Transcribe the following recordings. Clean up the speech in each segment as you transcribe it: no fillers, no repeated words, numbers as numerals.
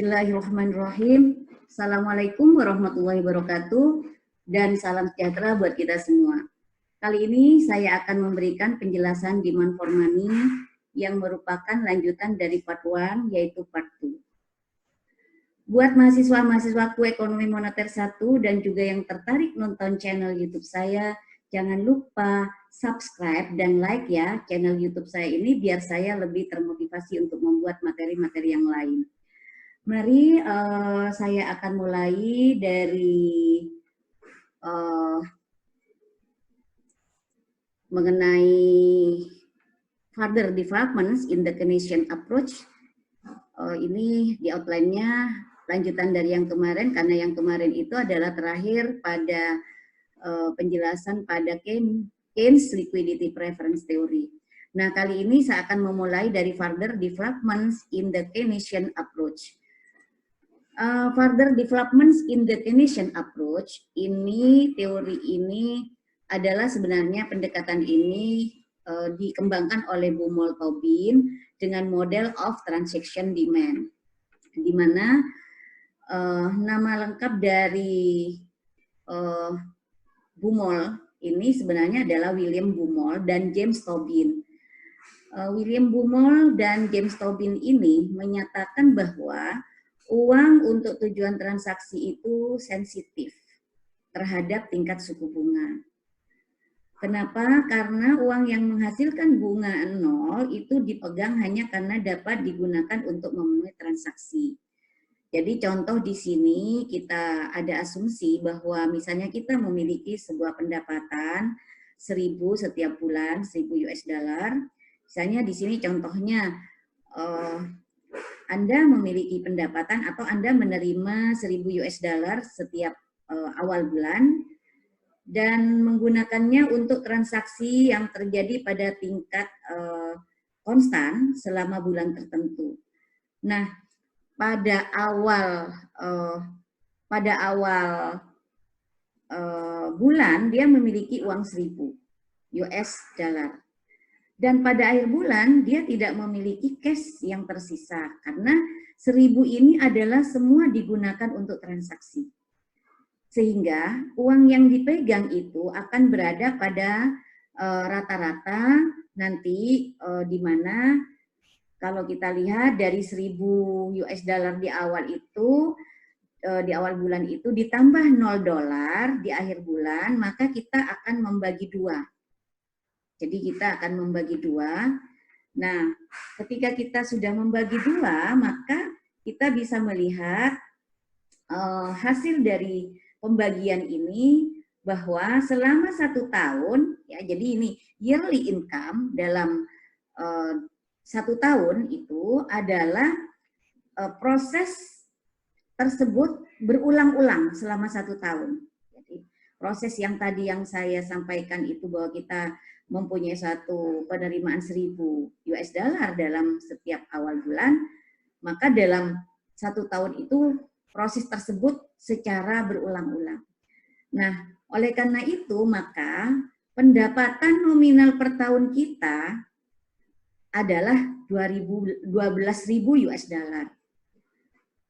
Bismillahirrahmanirrahim. Assalamualaikum warahmatullahi wabarakatuh dan salam sejahtera buat kita semua. Kali ini saya akan memberikan penjelasan demand for money yang merupakan lanjutan dari part 1 yaitu part 2. Buat mahasiswa-mahasiswaku Ekonomi Moneter 1 dan juga yang tertarik nonton channel YouTube saya, jangan lupa subscribe dan like ya channel YouTube saya ini biar saya lebih termotivasi untuk membuat materi-materi yang lain. Mari saya akan mulai dari mengenai further developments in the Keynesian approach. Ini di outline-nya lanjutan dari yang kemarin, karena yang kemarin itu adalah terakhir pada penjelasan pada Keynes Liquidity Preference Theory. Nah, kali ini saya akan memulai dari further developments in the Keynesian approach. Further developments in the Keynesian approach, ini teori ini adalah sebenarnya pendekatan ini dikembangkan oleh Baumol Tobin dengan model of transaction demand, di mana nama lengkap dari Baumol ini sebenarnya adalah William Baumol dan James Tobin. William Baumol dan James Tobin ini menyatakan bahwa uang untuk tujuan transaksi itu sensitif terhadap tingkat suku bunga. Kenapa? Karena uang yang menghasilkan bunga 0 itu dipegang hanya karena dapat digunakan untuk memenuhi transaksi. Jadi contoh di sini kita ada asumsi bahwa misalnya kita memiliki sebuah pendapatan 1.000 setiap bulan, 1.000 US dollar. Misalnya di sini contohnya Anda memiliki pendapatan atau Anda menerima 1.000 US dollar setiap awal bulan dan menggunakannya untuk transaksi yang terjadi pada tingkat konstan selama bulan tertentu. Nah, pada awal bulan dia memiliki uang 1.000 US dollar. Dan pada akhir bulan dia tidak memiliki cash yang tersisa karena 1.000 ini adalah semua digunakan untuk transaksi. Sehingga uang yang dipegang itu akan berada pada rata-rata nanti di mana kalau kita lihat dari 1.000 US dollar di awal itu di awal bulan itu ditambah 0 dolar di akhir bulan, maka kita akan membagi 2. Jadi kita akan membagi 2. Nah, ketika kita sudah membagi 2, maka kita bisa melihat hasil dari pembagian ini bahwa selama 1 tahun, ya jadi ini yearly income dalam 1 tahun itu adalah proses tersebut berulang-ulang selama 1 tahun. Jadi proses yang tadi yang saya sampaikan itu bahwa kita mempunyai satu penerimaan 1.000 US dollar dalam setiap awal bulan, maka dalam 1 tahun itu proses tersebut secara berulang-ulang. Nah, oleh karena itu maka pendapatan nominal per tahun kita adalah 12.000 US dollar.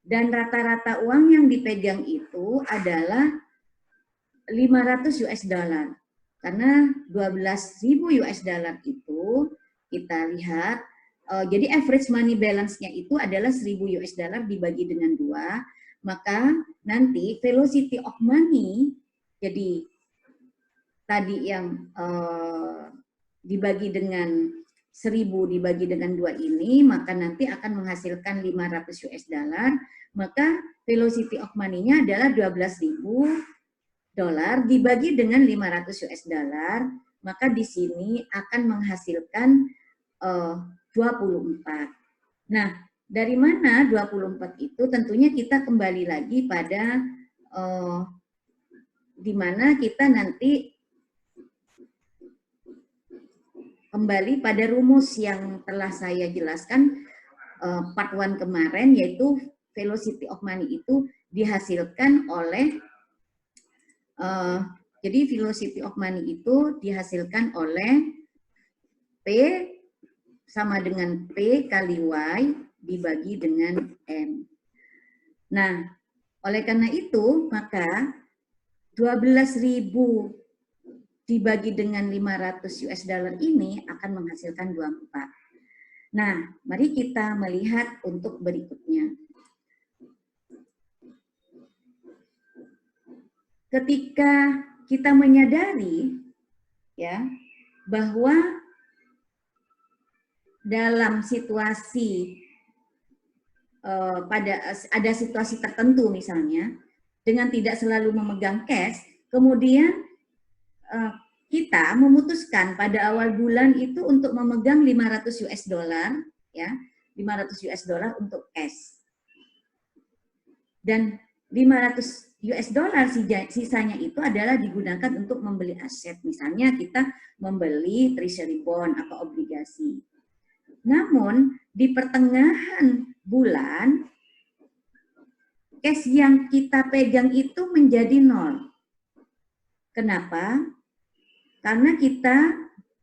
Dan rata-rata uang yang dipegang itu adalah 500 US dollar. Karena 12.000 US dollar itu kita lihat, jadi average money balance-nya itu adalah 1.000 US dollar dibagi dengan 2, maka nanti velocity of money, jadi tadi yang dibagi dengan 1.000 dibagi dengan 2 ini, maka nanti akan menghasilkan 500 US dollar, maka velocity of money-nya adalah 12.000 dolar dibagi dengan 500 US dollar, maka di sini akan menghasilkan 24. Nah, dari mana 24 itu? Tentunya kita kembali lagi pada di mana kita nanti kembali pada rumus yang telah saya jelaskan part 1 kemarin, yaitu velocity of money itu dihasilkan oleh jadi velocity of money itu dihasilkan oleh P sama dengan P kali Y dibagi dengan M. Nah, oleh karena itu, maka 12.000 dibagi dengan 500 US dollar ini akan menghasilkan 24. Nah, mari kita melihat untuk berikutnya. Ketika kita menyadari ya bahwa dalam situasi ada situasi tertentu misalnya dengan tidak selalu memegang cash, kemudian kita memutuskan pada awal bulan itu untuk memegang 500 US dollar ya, 500 US dollar untuk cash. Dan 500 US dollar sisanya itu adalah digunakan untuk membeli aset. Misalnya kita membeli treasury bond atau obligasi. Namun di pertengahan bulan cash yang kita pegang itu menjadi 0. Kenapa? Karena kita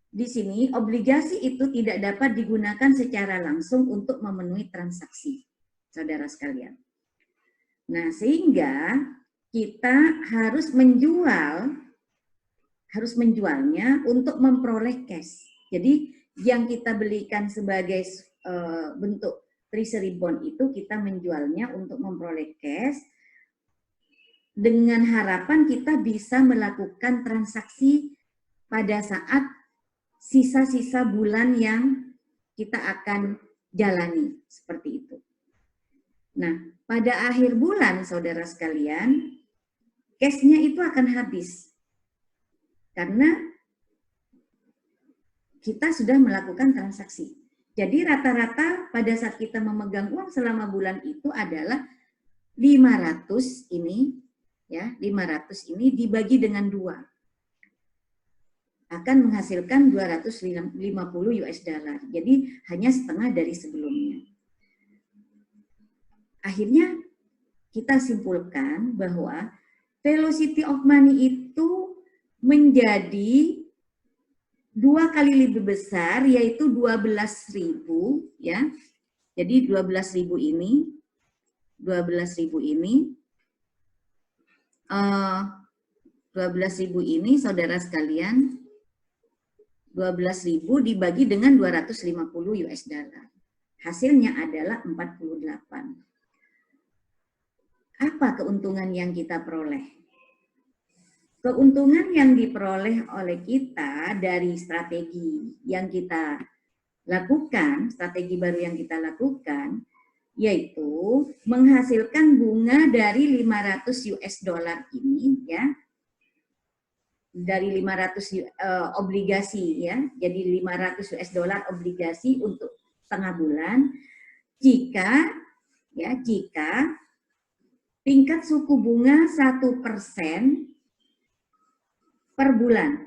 di sini obligasi itu tidak dapat digunakan secara langsung untuk memenuhi transaksi, saudara sekalian. Nah, sehingga kita harus menjualnya untuk memperoleh cash. Jadi yang kita belikan sebagai bentuk treasury bond itu kita menjualnya untuk memperoleh cash dengan harapan kita bisa melakukan transaksi pada saat sisa-sisa bulan yang kita akan jalani, seperti itu. Nah, pada akhir bulan, saudara sekalian, cash-nya itu akan habis. Karena kita sudah melakukan transaksi. Jadi rata-rata pada saat kita memegang uang selama bulan itu adalah 500 ini, ya, 500 ini dibagi dengan 2. Akan menghasilkan 250 US dollar. Jadi hanya setengah dari sebelumnya. Akhirnya kita simpulkan bahwa velocity of money itu menjadi 2 kali lebih besar, yaitu 12.000 ya. Jadi 12.000 ini 12.000 ini saudara sekalian, 12.000 dibagi dengan 250 US dollar. Hasilnya adalah 48. Apa keuntungan yang kita peroleh? Keuntungan yang diperoleh oleh kita dari strategi yang kita lakukan, strategi baru yang kita lakukan, yaitu menghasilkan bunga dari 500 US dollar ini, ya, dari 500 obligasi, ya, jadi 500 US dollar obligasi untuk setengah bulan, jika tingkat suku bunga 1% per bulan.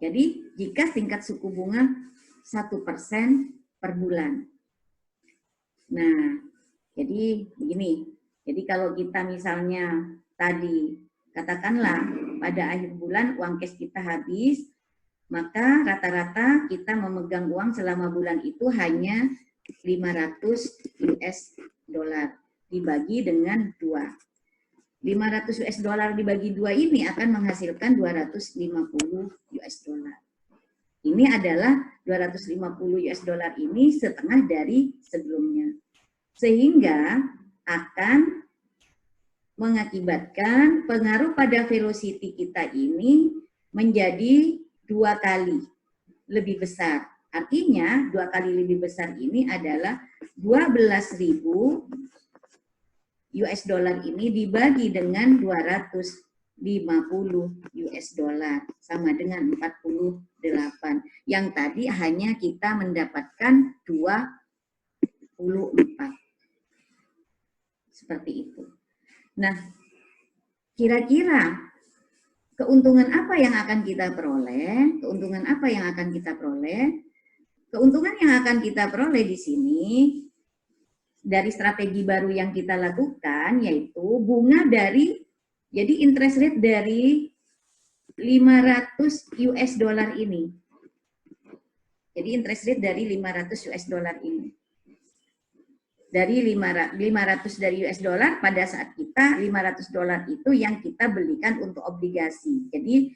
Jadi jika tingkat suku bunga 1% per bulan. Nah, jadi begini. Jadi kalau kita misalnya tadi katakanlah pada akhir bulan uang cash kita habis, maka rata-rata kita memegang uang selama bulan itu hanya 500 US dollar. Dibagi dengan 2. 500 US dollar dibagi 2 ini akan menghasilkan 250 US dollar. Ini adalah 250 US dollar ini setengah dari sebelumnya. Sehingga akan mengakibatkan pengaruh pada velocity kita ini menjadi 2 kali lebih besar. Artinya 2 kali lebih besar ini adalah 12.000 US dollar ini dibagi dengan 250 US dollar sama dengan 48. Yang tadi hanya kita mendapatkan 24. Seperti itu. Nah, kira-kira keuntungan apa yang akan kita peroleh? Keuntungan apa yang akan kita peroleh? Keuntungan yang akan kita peroleh di sini dari strategi baru yang kita lakukan, yaitu bunga dari, jadi interest rate dari 500 US dollar ini. Jadi interest rate dari 500 US dollar ini. dari 500 dari US dollar pada saat kita $500 itu yang kita belikan untuk obligasi. Jadi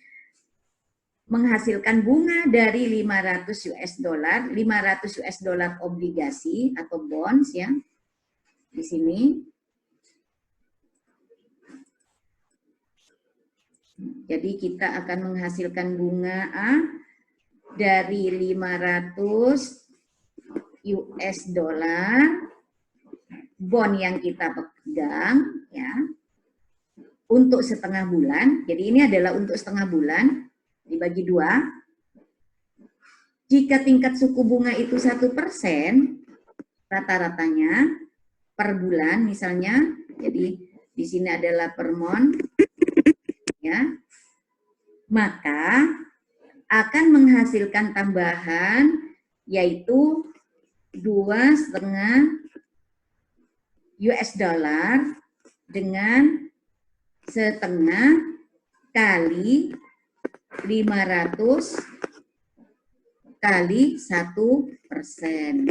menghasilkan bunga dari 500 US dollar, 500 US dollar obligasi atau bonds ya. Di sini. Jadi kita akan menghasilkan bunga A dari 500 US dollar bond yang kita pegang ya untuk setengah bulan. Jadi ini adalah untuk setengah bulan dibagi 2. Jika tingkat suku bunga itu 1% rata-ratanya per bulan misalnya, jadi di sini adalah per month ya, maka akan menghasilkan tambahan yaitu 2,5 US dollar dengan setengah kali 500 kali 1%.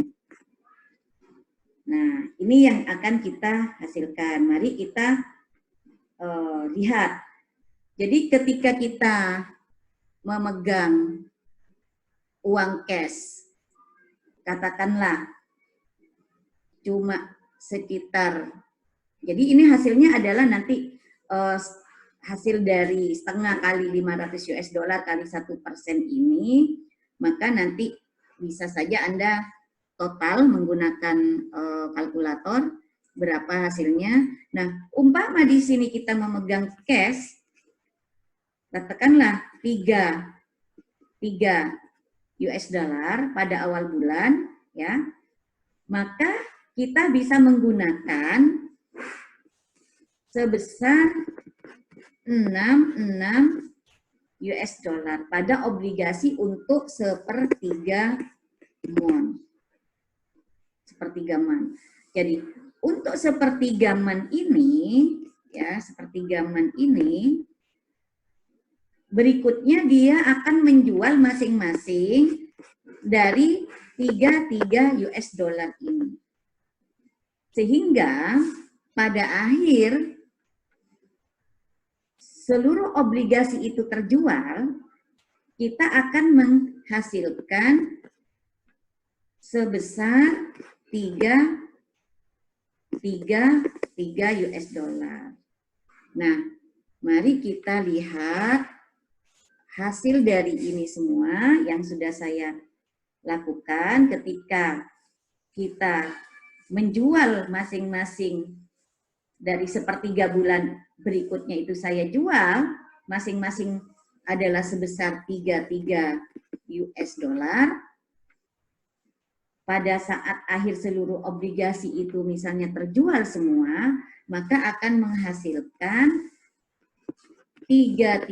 Nah, ini yang akan kita hasilkan. Mari kita lihat. Jadi ketika kita memegang uang cash, katakanlah cuma sekitar, jadi ini hasilnya adalah nanti hasil dari setengah kali 500 US dollar kali 1% ini, maka nanti bisa saja Anda total menggunakan kalkulator berapa hasilnya. Nah, umpama di sini kita memegang cash, katakanlah 3 US dollar pada awal bulan, ya, maka kita bisa menggunakan sebesar 66 US dollar pada obligasi untuk sepertiga mon. Sepertiga man. Jadi untuk sepertiga man ini, ya, sepertiga man ini, berikutnya dia akan menjual masing-masing dari 3 US dollar ini. Sehingga pada akhir seluruh obligasi itu terjual, kita akan menghasilkan sebesar 3 US dollar. Nah, mari kita lihat hasil dari ini semua yang sudah saya lakukan ketika kita menjual masing-masing dari sepertiga bulan berikutnya itu saya jual, masing-masing adalah sebesar 3 US dollar. Pada saat akhir seluruh obligasi itu misalnya terjual semua, maka akan menghasilkan 3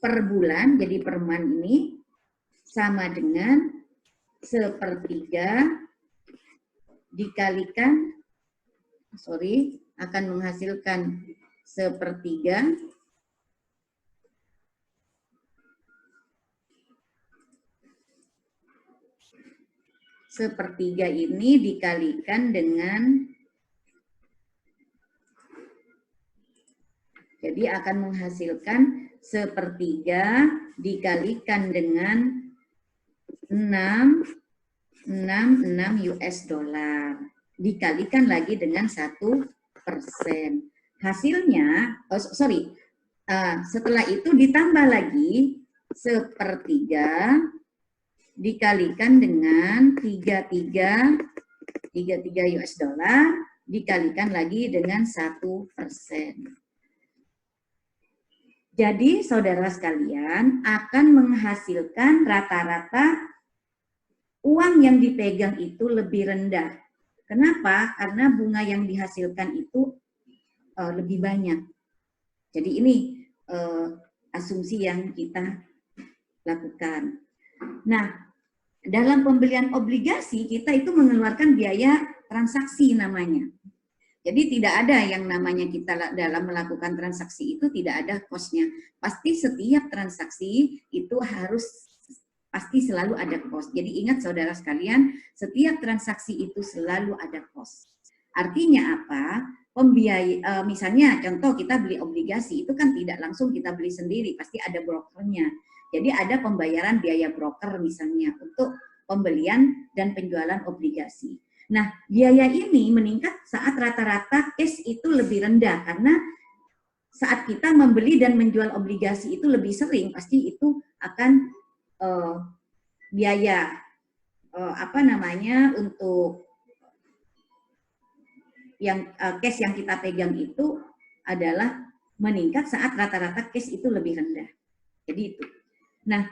per bulan, jadi per month ini sama dengan sepertiga dikalikan, akan menghasilkan sepertiga ini dikalikan dengan, jadi akan menghasilkan sepertiga dikalikan dengan 66 US dollar. Dikalikan lagi dengan 1%. Hasilnya, setelah itu ditambah lagi sepertiga dikalikan dengan 33 US dollar, dikalikan lagi dengan 1%. Jadi saudara sekalian akan menghasilkan rata-rata uang yang dipegang itu lebih rendah. Kenapa? Karena bunga yang dihasilkan itu lebih banyak. Jadi ini asumsi yang kita lakukan. Nah, dalam pembelian obligasi kita itu mengeluarkan biaya transaksi namanya. Jadi tidak ada yang namanya kita dalam melakukan transaksi itu tidak ada cost-nya. Pasti setiap transaksi itu harus pasti selalu ada cost. Jadi ingat saudara sekalian, setiap transaksi itu selalu ada cost. Artinya apa? Misalnya contoh kita beli obligasi, itu kan tidak langsung kita beli sendiri, pasti ada brokernya. Jadi ada pembayaran biaya broker misalnya untuk pembelian dan penjualan obligasi. Nah, biaya ini meningkat saat rata-rata cash itu lebih rendah, karena saat kita membeli dan menjual obligasi itu lebih sering, pasti itu akan biaya untuk yang cash yang kita pegang itu adalah meningkat saat rata-rata cash itu lebih rendah. Jadi itu. Nah,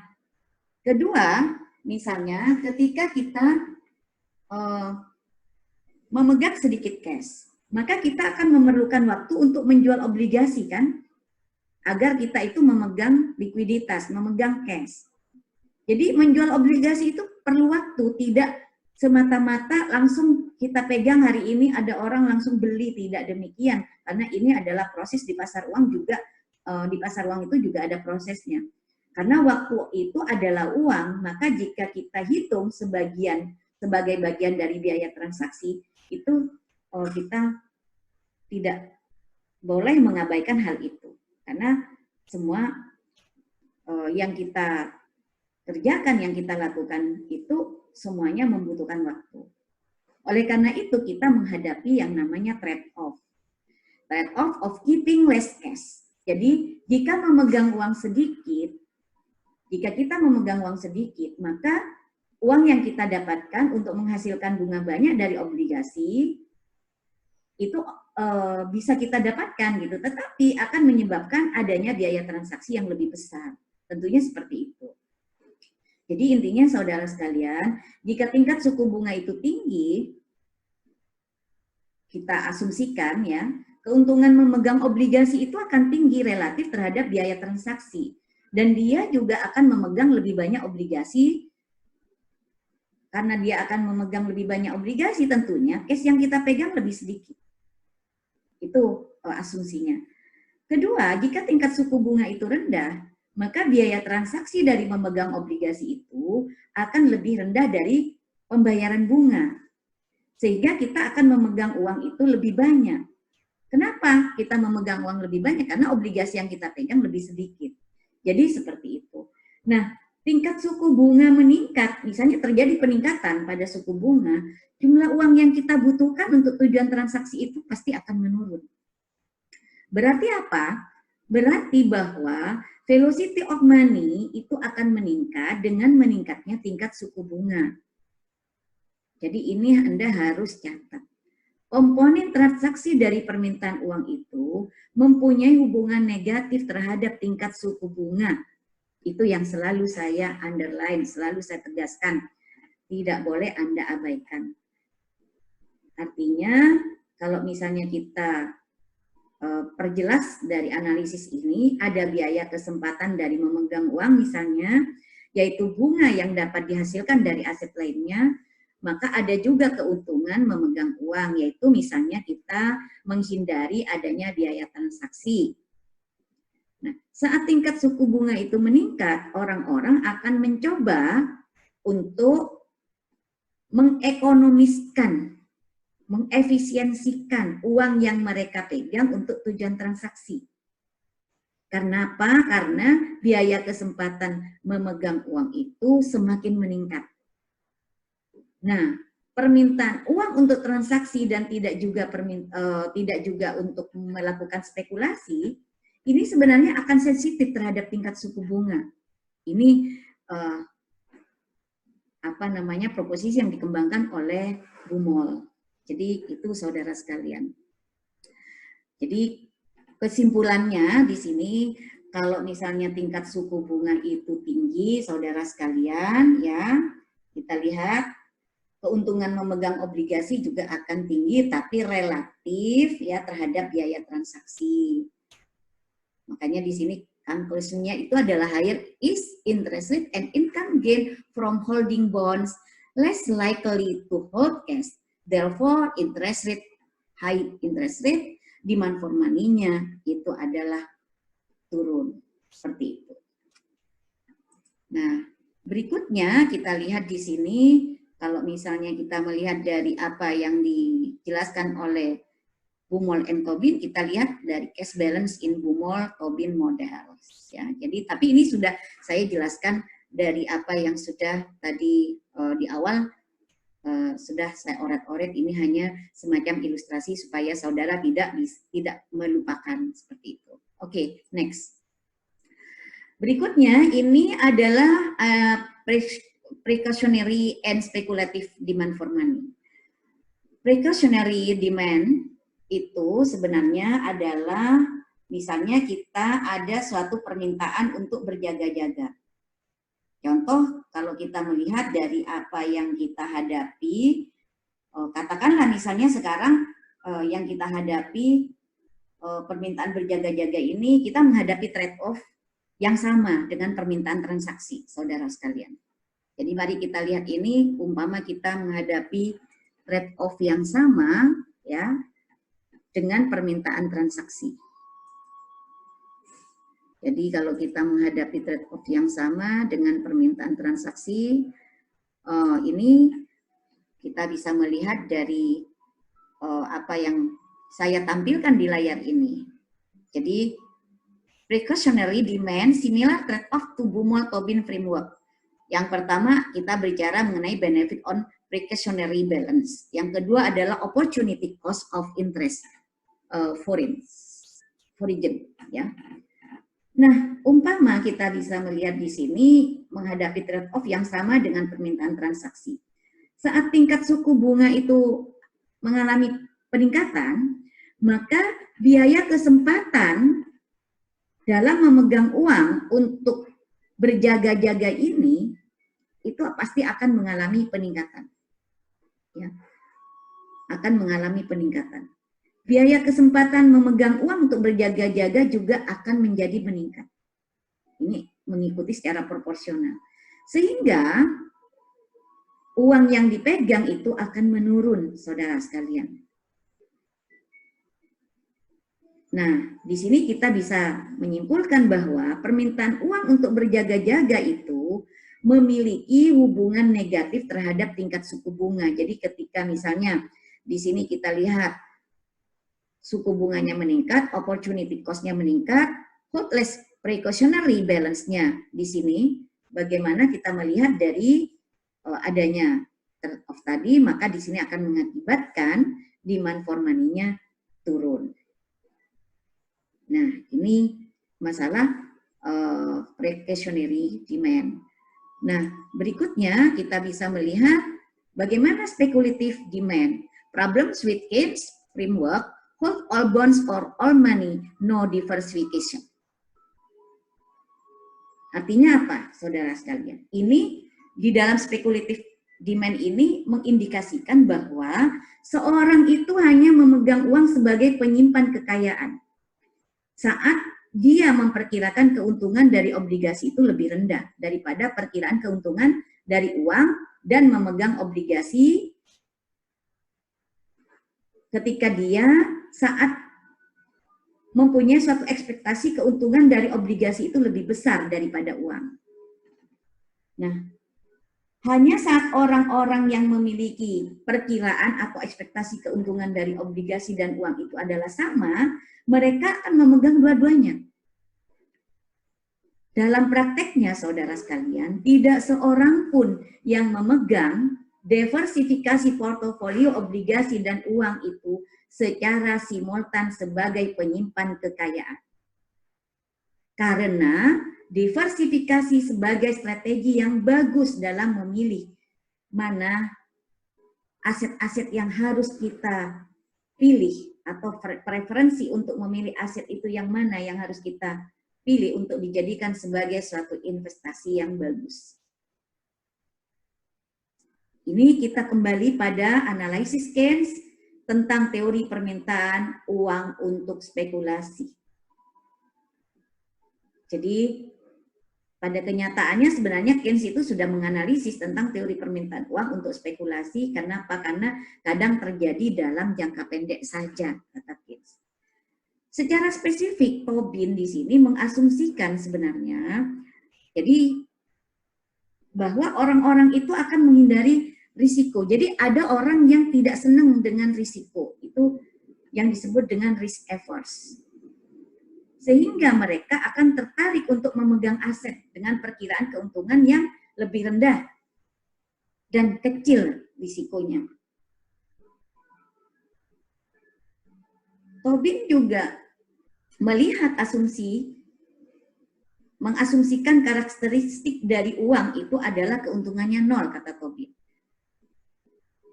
kedua, misalnya ketika kita memegang sedikit cash, maka kita akan memerlukan waktu untuk menjual obligasi kan, agar kita itu memegang likuiditas, memegang cash. Jadi menjual obligasi itu perlu waktu, tidak semata-mata langsung kita pegang hari ini ada orang langsung beli, tidak demikian, karena ini adalah proses di pasar uang juga, di pasar uang itu juga ada prosesnya. Karena waktu itu adalah uang, maka jika kita hitung sebagai bagian dari biaya transaksi, itu kita tidak boleh mengabaikan hal itu, karena semua yang kita kerjakan, yang kita lakukan itu semuanya membutuhkan waktu. Oleh karena itu kita menghadapi yang namanya trade-off. Trade-off of keeping less cash. Jadi jika memegang uang sedikit, jika kita memegang uang sedikit, maka uang yang kita dapatkan untuk menghasilkan bunga banyak dari obligasi itu bisa kita dapatkan gitu, tetapi akan menyebabkan adanya biaya transaksi yang lebih besar. Tentunya seperti itu. Jadi intinya saudara sekalian, jika tingkat suku bunga itu tinggi, kita asumsikan ya, keuntungan memegang obligasi itu akan tinggi relatif terhadap biaya transaksi. Dan dia juga akan memegang lebih banyak obligasi, karena dia akan memegang lebih banyak obligasi tentunya, cash yang kita pegang lebih sedikit. Itu asumsinya. Kedua, jika tingkat suku bunga itu rendah, maka biaya transaksi dari memegang obligasi itu akan lebih rendah dari pembayaran bunga. Sehingga kita akan memegang uang itu lebih banyak. Kenapa kita memegang uang lebih banyak? Karena obligasi yang kita pegang lebih sedikit. Jadi seperti itu. Nah, tingkat suku bunga meningkat, misalnya terjadi peningkatan pada suku bunga, jumlah uang yang kita butuhkan untuk tujuan transaksi itu pasti akan menurun. Berarti apa? Berarti bahwa velocity of money itu akan meningkat dengan meningkatnya tingkat suku bunga. Jadi ini Anda harus catat. Komponen transaksi dari permintaan uang itu mempunyai hubungan negatif terhadap tingkat suku bunga. Itu yang selalu saya underline, selalu saya tegaskan. Tidak boleh Anda abaikan. Artinya, kalau misalnya kita perjelas dari analisis ini, ada biaya kesempatan dari memegang uang misalnya, yaitu bunga yang dapat dihasilkan dari aset lainnya, maka ada juga keuntungan memegang uang, yaitu misalnya kita menghindari adanya biaya transaksi. Nah, saat tingkat suku bunga itu meningkat, orang-orang akan mencoba untuk mengekonomiskan, mengefisiensikan uang yang mereka pegang untuk tujuan transaksi. Karena apa? Karena biaya kesempatan memegang uang itu semakin meningkat. Nah, permintaan uang untuk transaksi dan tidak juga untuk melakukan spekulasi, ini sebenarnya akan sensitif terhadap tingkat suku bunga. Ini proposisi yang dikembangkan oleh Baumol. Jadi itu saudara sekalian. Jadi kesimpulannya di sini, kalau misalnya tingkat suku bunga itu tinggi, saudara sekalian, ya kita lihat keuntungan memegang obligasi juga akan tinggi, tapi relatif ya terhadap biaya transaksi. Makanya di sini conclusion-nya itu adalah higher is interest rate and income gain from holding bonds less likely to hold cash. Therefore, high interest rate, demand for money-nya itu adalah turun. Seperti itu. Nah, Berikutnya kita lihat di sini, kalau misalnya kita melihat dari apa yang dijelaskan oleh Bumol and Tobin, kita lihat dari cash balance in Bumol Tobin models. Ya, jadi tapi ini sudah saya jelaskan dari apa yang sudah tadi di awal sudah saya oret-oret. Ini hanya semacam ilustrasi supaya saudara tidak melupakan seperti itu. Oke, next. Berikutnya ini adalah precautionary and speculative demand for money. Precautionary demand itu sebenarnya adalah misalnya kita ada suatu permintaan untuk berjaga-jaga. Contoh kalau kita melihat dari apa yang kita hadapi, katakanlah misalnya sekarang yang kita hadapi permintaan berjaga-jaga ini, kita menghadapi trade-off yang sama dengan permintaan transaksi, saudara sekalian. Jadi mari kita lihat ini, umpama kita menghadapi trade-off yang sama, ya, dengan permintaan transaksi. Jadi kalau kita menghadapi trade-off yang sama dengan permintaan transaksi, ini kita bisa melihat dari apa yang saya tampilkan di layar ini. Jadi precautionary demand similar trade-off to Bumol-Tobin framework. Yang pertama kita bicara mengenai benefit on precautionary balance. Yang kedua adalah opportunity cost of interest foreign, ya. Nah, umpama kita bisa melihat di sini menghadapi trade-off yang sama dengan permintaan transaksi. Saat tingkat suku bunga itu mengalami peningkatan, maka biaya kesempatan dalam memegang uang untuk berjaga-jaga ini itu pasti akan mengalami peningkatan. Ya. Akan mengalami peningkatan. Biaya kesempatan memegang uang untuk berjaga-jaga juga akan menjadi meningkat. Ini mengikuti secara proporsional. Sehingga uang yang dipegang itu akan menurun, saudara sekalian. Nah, di sini kita bisa menyimpulkan bahwa permintaan uang untuk berjaga-jaga itu memiliki hubungan negatif terhadap tingkat suku bunga. Jadi ketika misalnya di sini kita lihat suku bunganya meningkat, opportunity cost-nya meningkat, hold less precautionary balance-nya di sini, bagaimana kita melihat dari adanya trade-off tadi, maka di sini akan mengakibatkan demand for money-nya turun. Nah, ini masalah precautionary demand. Nah, berikutnya kita bisa melihat bagaimana speculative demand. Problems with Keynes framework, hold all bonds or all money, no diversification. Artinya apa, saudara sekalian? Ini di dalam speculative demand ini mengindikasikan bahwa seorang itu hanya memegang uang sebagai penyimpan kekayaan. Saat dia memperkirakan keuntungan dari obligasi itu lebih rendah daripada perkiraan keuntungan dari uang dan memegang obligasi ketika dia saat mempunyai suatu ekspektasi keuntungan dari obligasi itu lebih besar daripada uang. Nah, hanya saat orang-orang yang memiliki perkiraan atau ekspektasi keuntungan dari obligasi dan uang itu adalah sama, mereka akan memegang dua-duanya. Dalam prakteknya, saudara sekalian, tidak seorang pun yang memegang diversifikasi portofolio obligasi dan uang itu secara simultan sebagai penyimpan kekayaan. Karena diversifikasi sebagai strategi yang bagus dalam memilih mana aset-aset yang harus kita pilih atau preferensi untuk memilih aset itu yang mana yang harus kita pilih untuk dijadikan sebagai suatu investasi yang bagus. Ini kita kembali pada analisis Keynes tentang teori permintaan uang untuk spekulasi. Jadi pada kenyataannya sebenarnya Keynes itu sudah menganalisis tentang teori permintaan uang untuk spekulasi. Kenapa? Karena kadang terjadi dalam jangka pendek saja, kata Keynes. Secara spesifik, Tobin di sini mengasumsikan sebenarnya, jadi bahwa orang-orang itu akan menghindari risiko. Jadi ada orang yang tidak senang dengan risiko, itu yang disebut dengan risk averse. Sehingga mereka akan tertarik untuk memegang aset dengan perkiraan keuntungan yang lebih rendah dan kecil risikonya. Tobin juga melihat mengasumsikan karakteristik dari uang itu adalah keuntungannya nol, kata Tobin.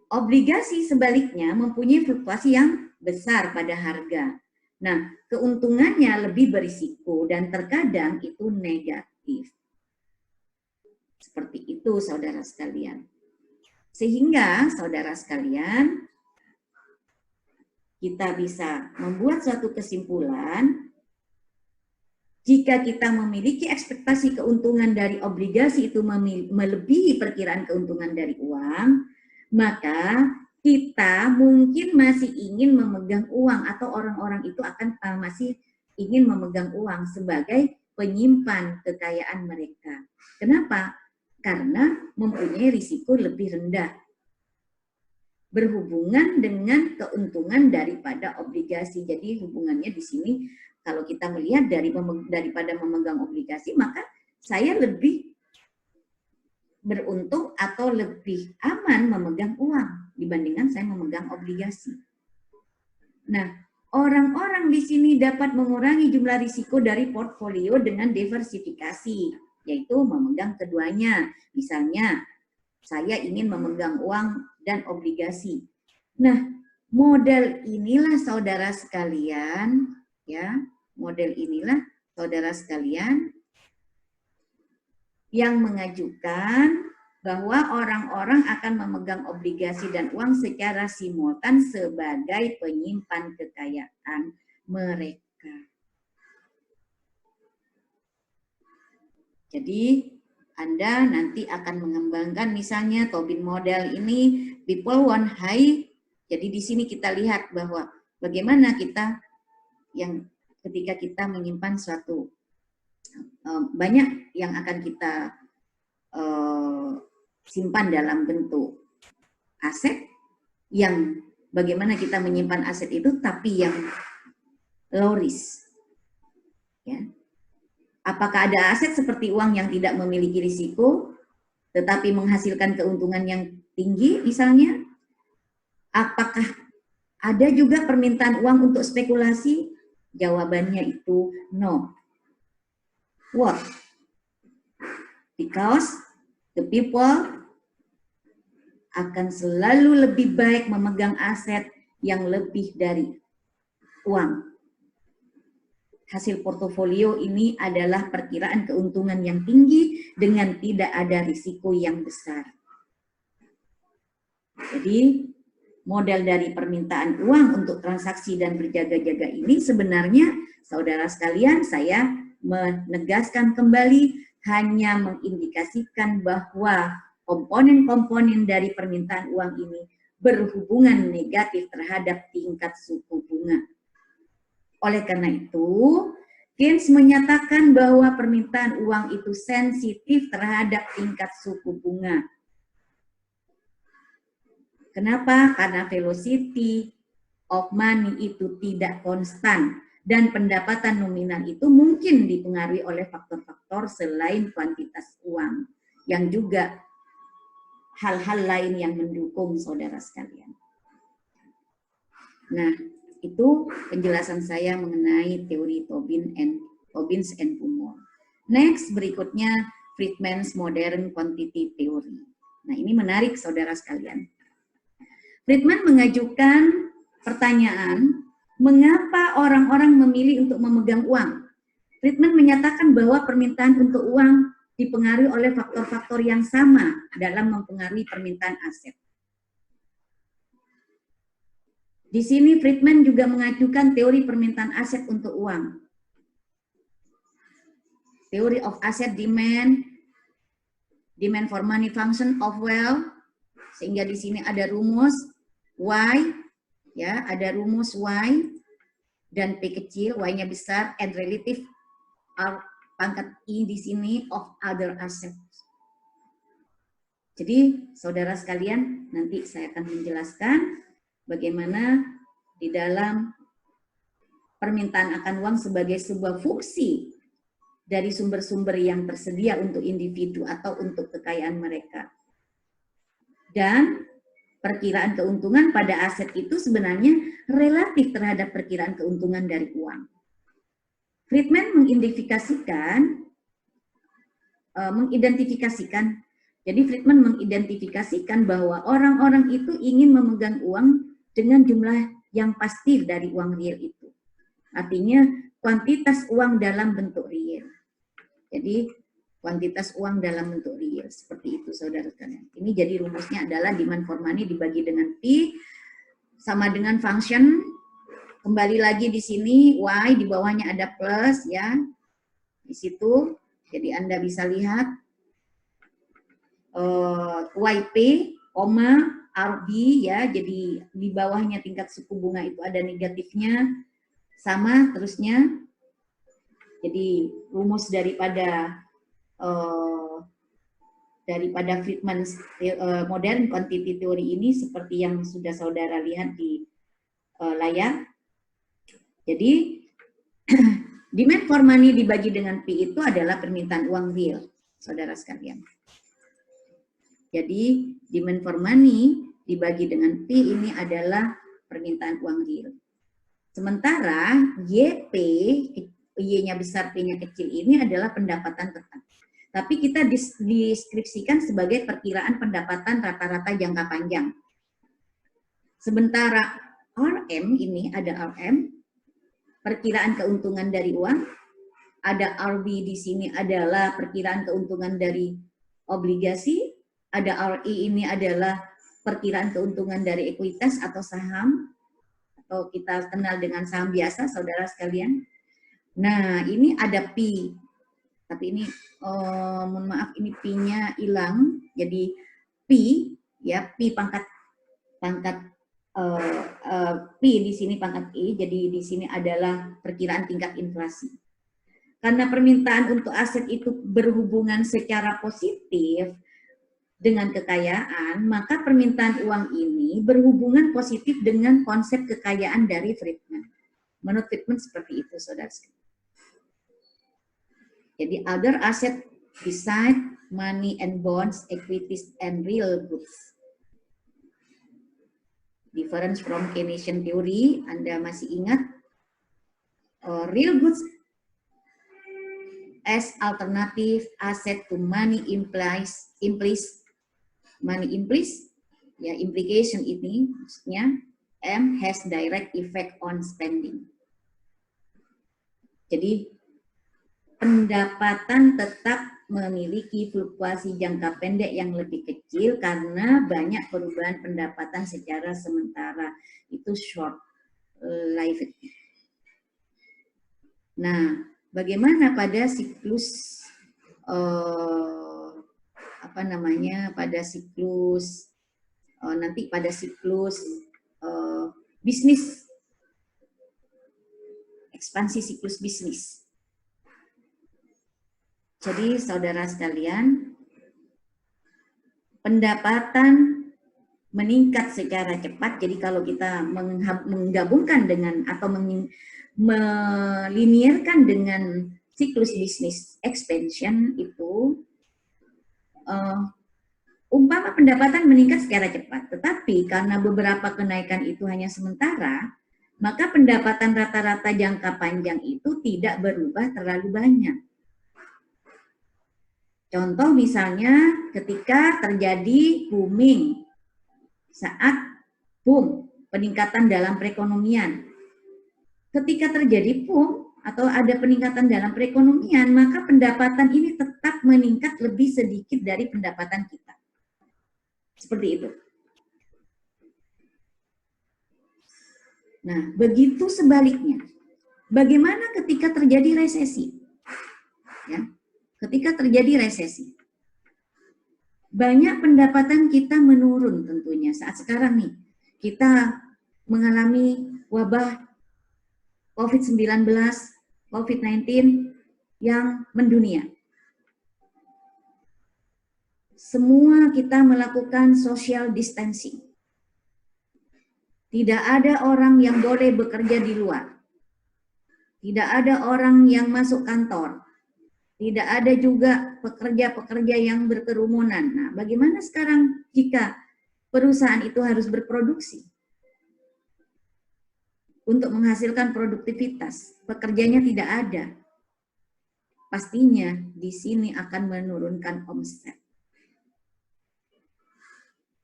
Obligasi sebaliknya mempunyai fluktuasi yang besar pada harga. Nah, keuntungannya lebih berisiko dan terkadang itu negatif. Seperti itu, saudara sekalian. Sehingga, saudara sekalian, kita bisa membuat suatu kesimpulan, jika kita memiliki ekspektasi keuntungan dari obligasi itu melebihi perkiraan keuntungan dari uang, maka kita mungkin masih ingin memegang uang, atau orang-orang itu akan masih ingin memegang uang sebagai penyimpan kekayaan mereka. Kenapa? Karena mempunyai risiko lebih rendah berhubungan dengan keuntungan daripada obligasi. Jadi hubungannya di sini kalau kita melihat daripada memegang obligasi, maka saya lebih beruntung atau lebih aman memegang uang dibandingkan saya memegang obligasi. Nah, orang-orang di sini dapat mengurangi jumlah risiko dari portfolio dengan diversifikasi, yaitu memegang keduanya. Misalnya, saya ingin memegang uang dan obligasi. Nah, model inilah saudara sekalian, ya, model inilah saudara sekalian yang mengajukan bahwa orang-orang akan memegang obligasi dan uang secara simultan sebagai penyimpan kekayaan mereka. Jadi Anda nanti akan mengembangkan misalnya Tobin model ini, people want high. Jadi di sini kita lihat bahwa bagaimana kita yang ketika kita menyimpan suatu banyak yang akan kita simpan dalam bentuk aset, yang bagaimana kita menyimpan aset itu tapi yang low risk. Ya. Apakah ada aset seperti uang yang tidak memiliki risiko tetapi menghasilkan keuntungan yang tinggi misalnya? Apakah ada juga permintaan uang untuk spekulasi? Jawabannya itu no. What? Because the people akan selalu lebih baik memegang aset yang lebih dari uang. Hasil portofolio ini adalah perkiraan keuntungan yang tinggi dengan tidak ada risiko yang besar. Jadi model dari permintaan uang untuk transaksi dan berjaga-jaga ini sebenarnya saudara sekalian, saya menegaskan kembali hanya mengindikasikan bahwa komponen-komponen dari permintaan uang ini berhubungan negatif terhadap tingkat suku bunga. Oleh karena itu, Keynes menyatakan bahwa permintaan uang itu sensitif terhadap tingkat suku bunga. Kenapa? Karena velocity of money itu tidak konstan dan pendapatan nominal itu mungkin dipengaruhi oleh faktor-faktor selain kuantitas uang yang juga hal-hal lain yang mendukung saudara sekalian. Nah, itu penjelasan saya mengenai teori Tobin and Pumol. Next, berikutnya Friedman's Modern Quantity Theory. Nah, ini menarik saudara sekalian. Friedman mengajukan pertanyaan, mengapa orang-orang memilih untuk memegang uang? Friedman menyatakan bahwa permintaan untuk uang dipengaruhi oleh faktor-faktor yang sama dalam mempengaruhi permintaan aset. Di sini Friedman juga mengajukan teori permintaan aset untuk uang. Theory of asset demand for money function of wealth, sehingga di sini ada rumus Y, ya, ada rumus Y dan P kecil, Y-nya besar, and relative R pangkat I di sini of other assets. Jadi saudara sekalian, nanti saya akan menjelaskan bagaimana di dalam permintaan akan uang sebagai sebuah fungsi dari sumber-sumber yang tersedia untuk individu atau untuk kekayaan mereka. Dan perkiraan keuntungan pada aset itu sebenarnya relatif terhadap perkiraan keuntungan dari uang. Friedman jadi Friedman mengidentifikasikan bahwa orang-orang itu ingin memegang uang dengan jumlah yang pasti dari uang real itu. Artinya kuantitas uang dalam bentuk real. Jadi kuantitas uang dalam bentuk real, seperti itu saudara sekalian. Ini jadi rumusnya adalah demand for money dibagi dengan P sama dengan function. Kembali lagi di sini Y, di bawahnya ada plus ya. Di situ. Jadi Anda bisa lihat YP, RB ya. Jadi di bawahnya tingkat suku bunga itu ada negatifnya sama terusnya. Jadi rumus daripada Friedman modern quantity theory ini seperti yang sudah saudara lihat di layar. Jadi demand for money dibagi dengan P itu adalah permintaan uang real, saudara sekalian. Jadi demand for money dibagi dengan P ini adalah permintaan uang real. Sementara YP, Y-nya besar, P-nya kecil ini adalah pendapatan tetap. Tapi kita deskripsikan sebagai perkiraan pendapatan rata-rata jangka panjang. Sementara RM ini ada RM, perkiraan keuntungan dari uang, ada RB di sini adalah perkiraan keuntungan dari obligasi, ada RE ini adalah perkiraan keuntungan dari ekuitas atau saham, atau kita kenal dengan saham biasa, saudara sekalian. Nah, ini ada P, tapi ini mohon maaf, ini P-nya hilang, jadi P ya, P pangkat P di sini pangkat E, jadi di sini adalah perkiraan tingkat inflasi. Karena permintaan untuk aset itu berhubungan secara positif dengan kekayaan, maka permintaan uang ini berhubungan positif dengan konsep kekayaan dari Friedman. Menurut Friedman seperti itu, saudara. Jadi other asset beside money and bonds, equities and real goods. Difference from Keynesian theory, Anda masih ingat? Real goods as alternative asset to money implies ya, implication ini maksudnya M has direct effect on spending. Jadi pendapatan tetap memiliki fluktuasi jangka pendek yang lebih kecil karena banyak perubahan pendapatan secara sementara, itu short life. Nah, bagaimana pada siklus nanti pada siklus bisnis, ekspansi siklus bisnis. Jadi saudara sekalian, pendapatan meningkat secara cepat. Jadi kalau kita menggabungkan dengan atau melinierkan dengan siklus bisnis expansion itu, umpama pendapatan meningkat secara cepat, tetapi karena beberapa kenaikan itu hanya sementara, maka pendapatan rata-rata jangka panjang itu tidak berubah terlalu banyak. Contoh misalnya ketika terjadi booming, saat boom, peningkatan dalam perekonomian. Ketika terjadi boom atau ada peningkatan dalam perekonomian, maka pendapatan ini tetap meningkat lebih sedikit dari pendapatan kita. Seperti itu. Nah, begitu sebaliknya. Bagaimana ketika terjadi resesi? Ya. Ketika terjadi resesi, banyak pendapatan kita menurun tentunya. Saat sekarang nih, kita mengalami wabah COVID-19, COVID-19 yang mendunia. semua kita melakukan social distancing. Tidak ada orang yang boleh bekerja di luar. Tidak ada orang yang masuk kantor. Tidak ada juga pekerja-pekerja yang berkerumunan. Nah, bagaimana sekarang jika perusahaan itu harus berproduksi untuk menghasilkan produktivitas? Pekerjanya tidak ada. Pastinya di sini akan menurunkan omset.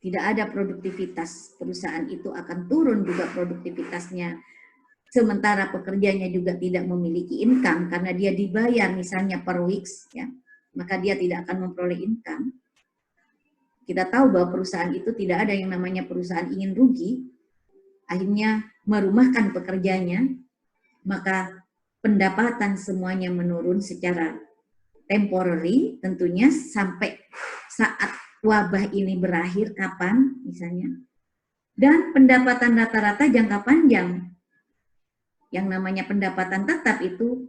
Tidak ada produktivitas, perusahaan itu akan turun juga produktivitasnya. Sementara pekerjanya juga tidak memiliki income karena dia dibayar misalnya per weeks, ya, maka dia tidak akan memperoleh income. Kita tahu bahwa perusahaan itu tidak ada yang namanya perusahaan ingin rugi, akhirnya merumahkan pekerjanya, maka pendapatan semuanya menurun secara temporary tentunya sampai saat wabah ini berakhir kapan misalnya. Dan pendapatan rata-rata jangka panjang, yang namanya pendapatan tetap itu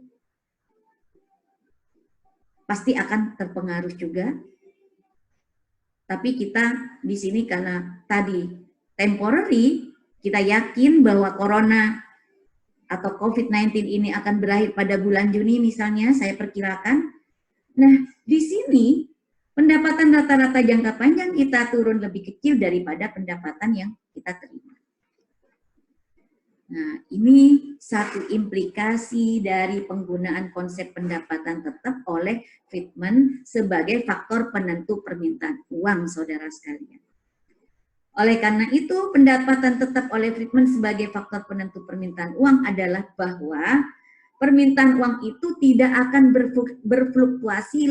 pasti akan terpengaruh juga. Tapi kita di sini karena tadi temporary, kita yakin bahwa corona atau COVID-19 ini akan berakhir pada bulan Juni misalnya, saya perkirakan. Nah, di sini pendapatan rata-rata jangka panjang kita turun lebih kecil daripada pendapatan yang kita terima. Nah, ini satu implikasi dari penggunaan konsep pendapatan tetap oleh Friedman sebagai faktor penentu permintaan uang, saudara sekalian. Oleh karena itu, pendapatan tetap oleh Friedman sebagai faktor penentu permintaan uang adalah bahwa permintaan uang itu tidak akan berfluktuasi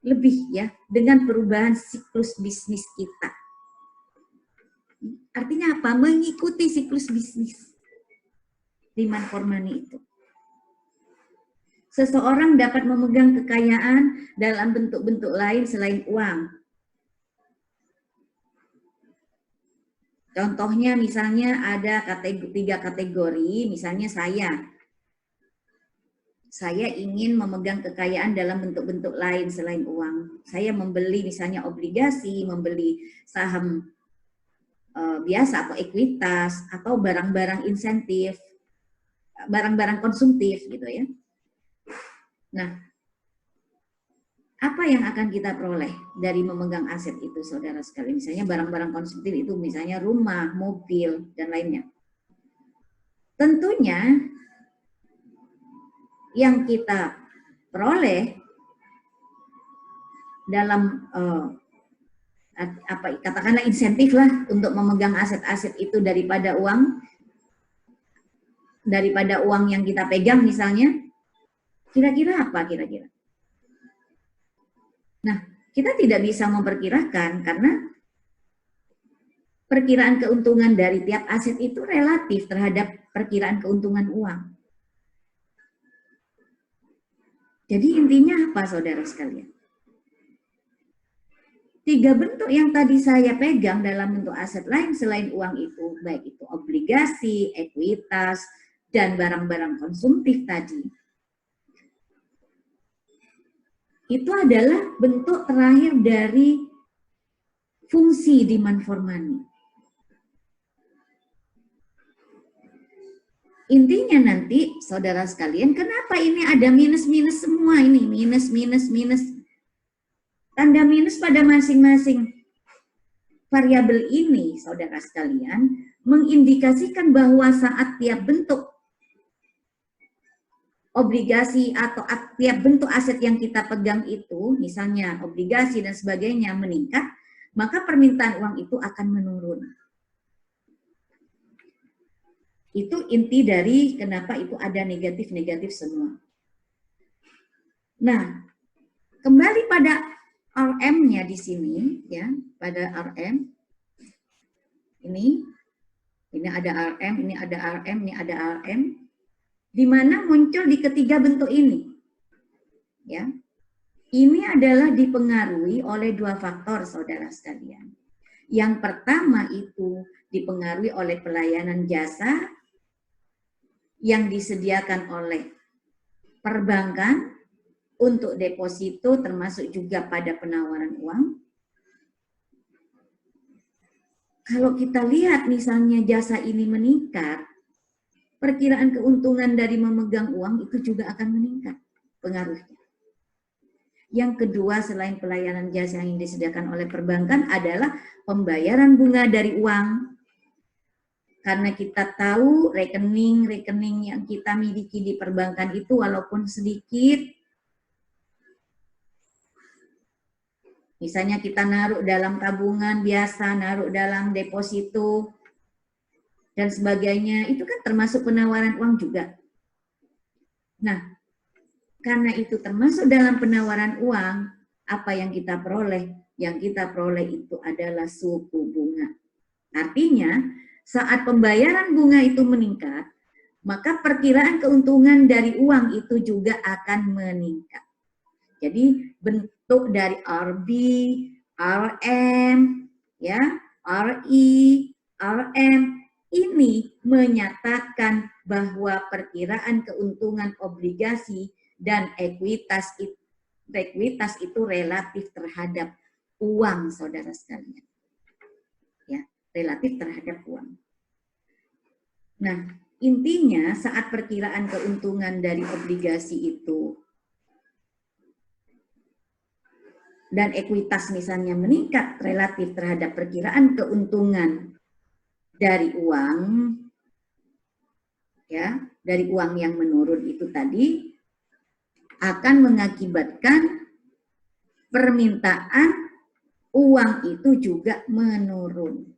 lebih ya dengan perubahan siklus bisnis kita. Artinya apa? Mengikuti siklus bisnis. Demand for money itu. Seseorang dapat memegang kekayaan dalam bentuk-bentuk lain selain uang. Contohnya misalnya ada tiga kategori, misalnya saya ingin memegang kekayaan dalam bentuk-bentuk lain selain uang. Saya membeli misalnya obligasi, membeli saham biasa atau ekuitas, atau barang-barang insentif, barang-barang konsumtif gitu ya. Nah, apa yang akan kita peroleh dari memegang aset itu, saudara sekalian? Misalnya barang-barang konsumtif itu misalnya rumah, mobil, dan lainnya. Tentunya yang kita peroleh dalam katakanlah insentif lah untuk memegang aset-aset itu daripada uang yang kita pegang misalnya, kira-kira apa kira-kira? Nah, kita tidak bisa memperkirakan karena perkiraan keuntungan dari tiap aset itu relatif terhadap perkiraan keuntungan uang. Jadi intinya apa, saudara sekalian? Tiga bentuk yang tadi saya pegang dalam bentuk aset lain selain uang itu, baik itu obligasi, ekuitas, dan barang-barang konsumtif tadi, itu adalah bentuk terakhir dari fungsi demand for money. Intinya nanti, saudara sekalian, kenapa ini ada minus-minus semua ini? Minus. Tanda minus pada masing-masing variabel ini, saudara sekalian, mengindikasikan bahwa saat tiap bentuk obligasi atau tiap bentuk aset yang kita pegang itu, misalnya obligasi dan sebagainya meningkat, maka permintaan uang itu akan menurun. Itu inti dari kenapa itu ada negatif-negatif semua. Nah, kembali pada RM-nya di sini, ya, pada RM. Ini ada RM, ini ada RM, ini ada RM. Di mana muncul di ketiga bentuk ini. Ya. Ini adalah dipengaruhi oleh dua faktor, saudara sekalian. Yang pertama itu dipengaruhi oleh pelayanan jasa yang disediakan oleh perbankan untuk deposito termasuk juga pada penawaran uang. Kalau kita lihat misalnya jasa ini meningkat, perkiraan keuntungan dari memegang uang itu juga akan meningkat pengaruhnya. Yang kedua, selain pelayanan jasa yang disediakan oleh perbankan adalah pembayaran bunga dari uang. Karena kita tahu rekening-rekening yang kita miliki di perbankan itu walaupun sedikit, misalnya kita naruh dalam tabungan biasa, naruh dalam deposito, dan sebagainya, itu kan termasuk penawaran uang juga. Nah, karena itu termasuk dalam penawaran uang, apa yang kita peroleh? Yang kita peroleh itu adalah suku bunga. Artinya, saat pembayaran bunga itu meningkat, maka perkiraan keuntungan dari uang itu juga akan meningkat. Jadi bentuk dari RB, RM, ya, RI, RM ini menyatakan bahwa perkiraan keuntungan obligasi dan ekuitas itu relatif terhadap uang, saudara sekalian. Ya, relatif terhadap uang. Nah, intinya saat perkiraan keuntungan dari obligasi itu dan ekuitas misalnya meningkat relatif terhadap perkiraan keuntungan dari uang, ya, dari uang yang menurun itu tadi, akan mengakibatkan permintaan uang itu juga menurun.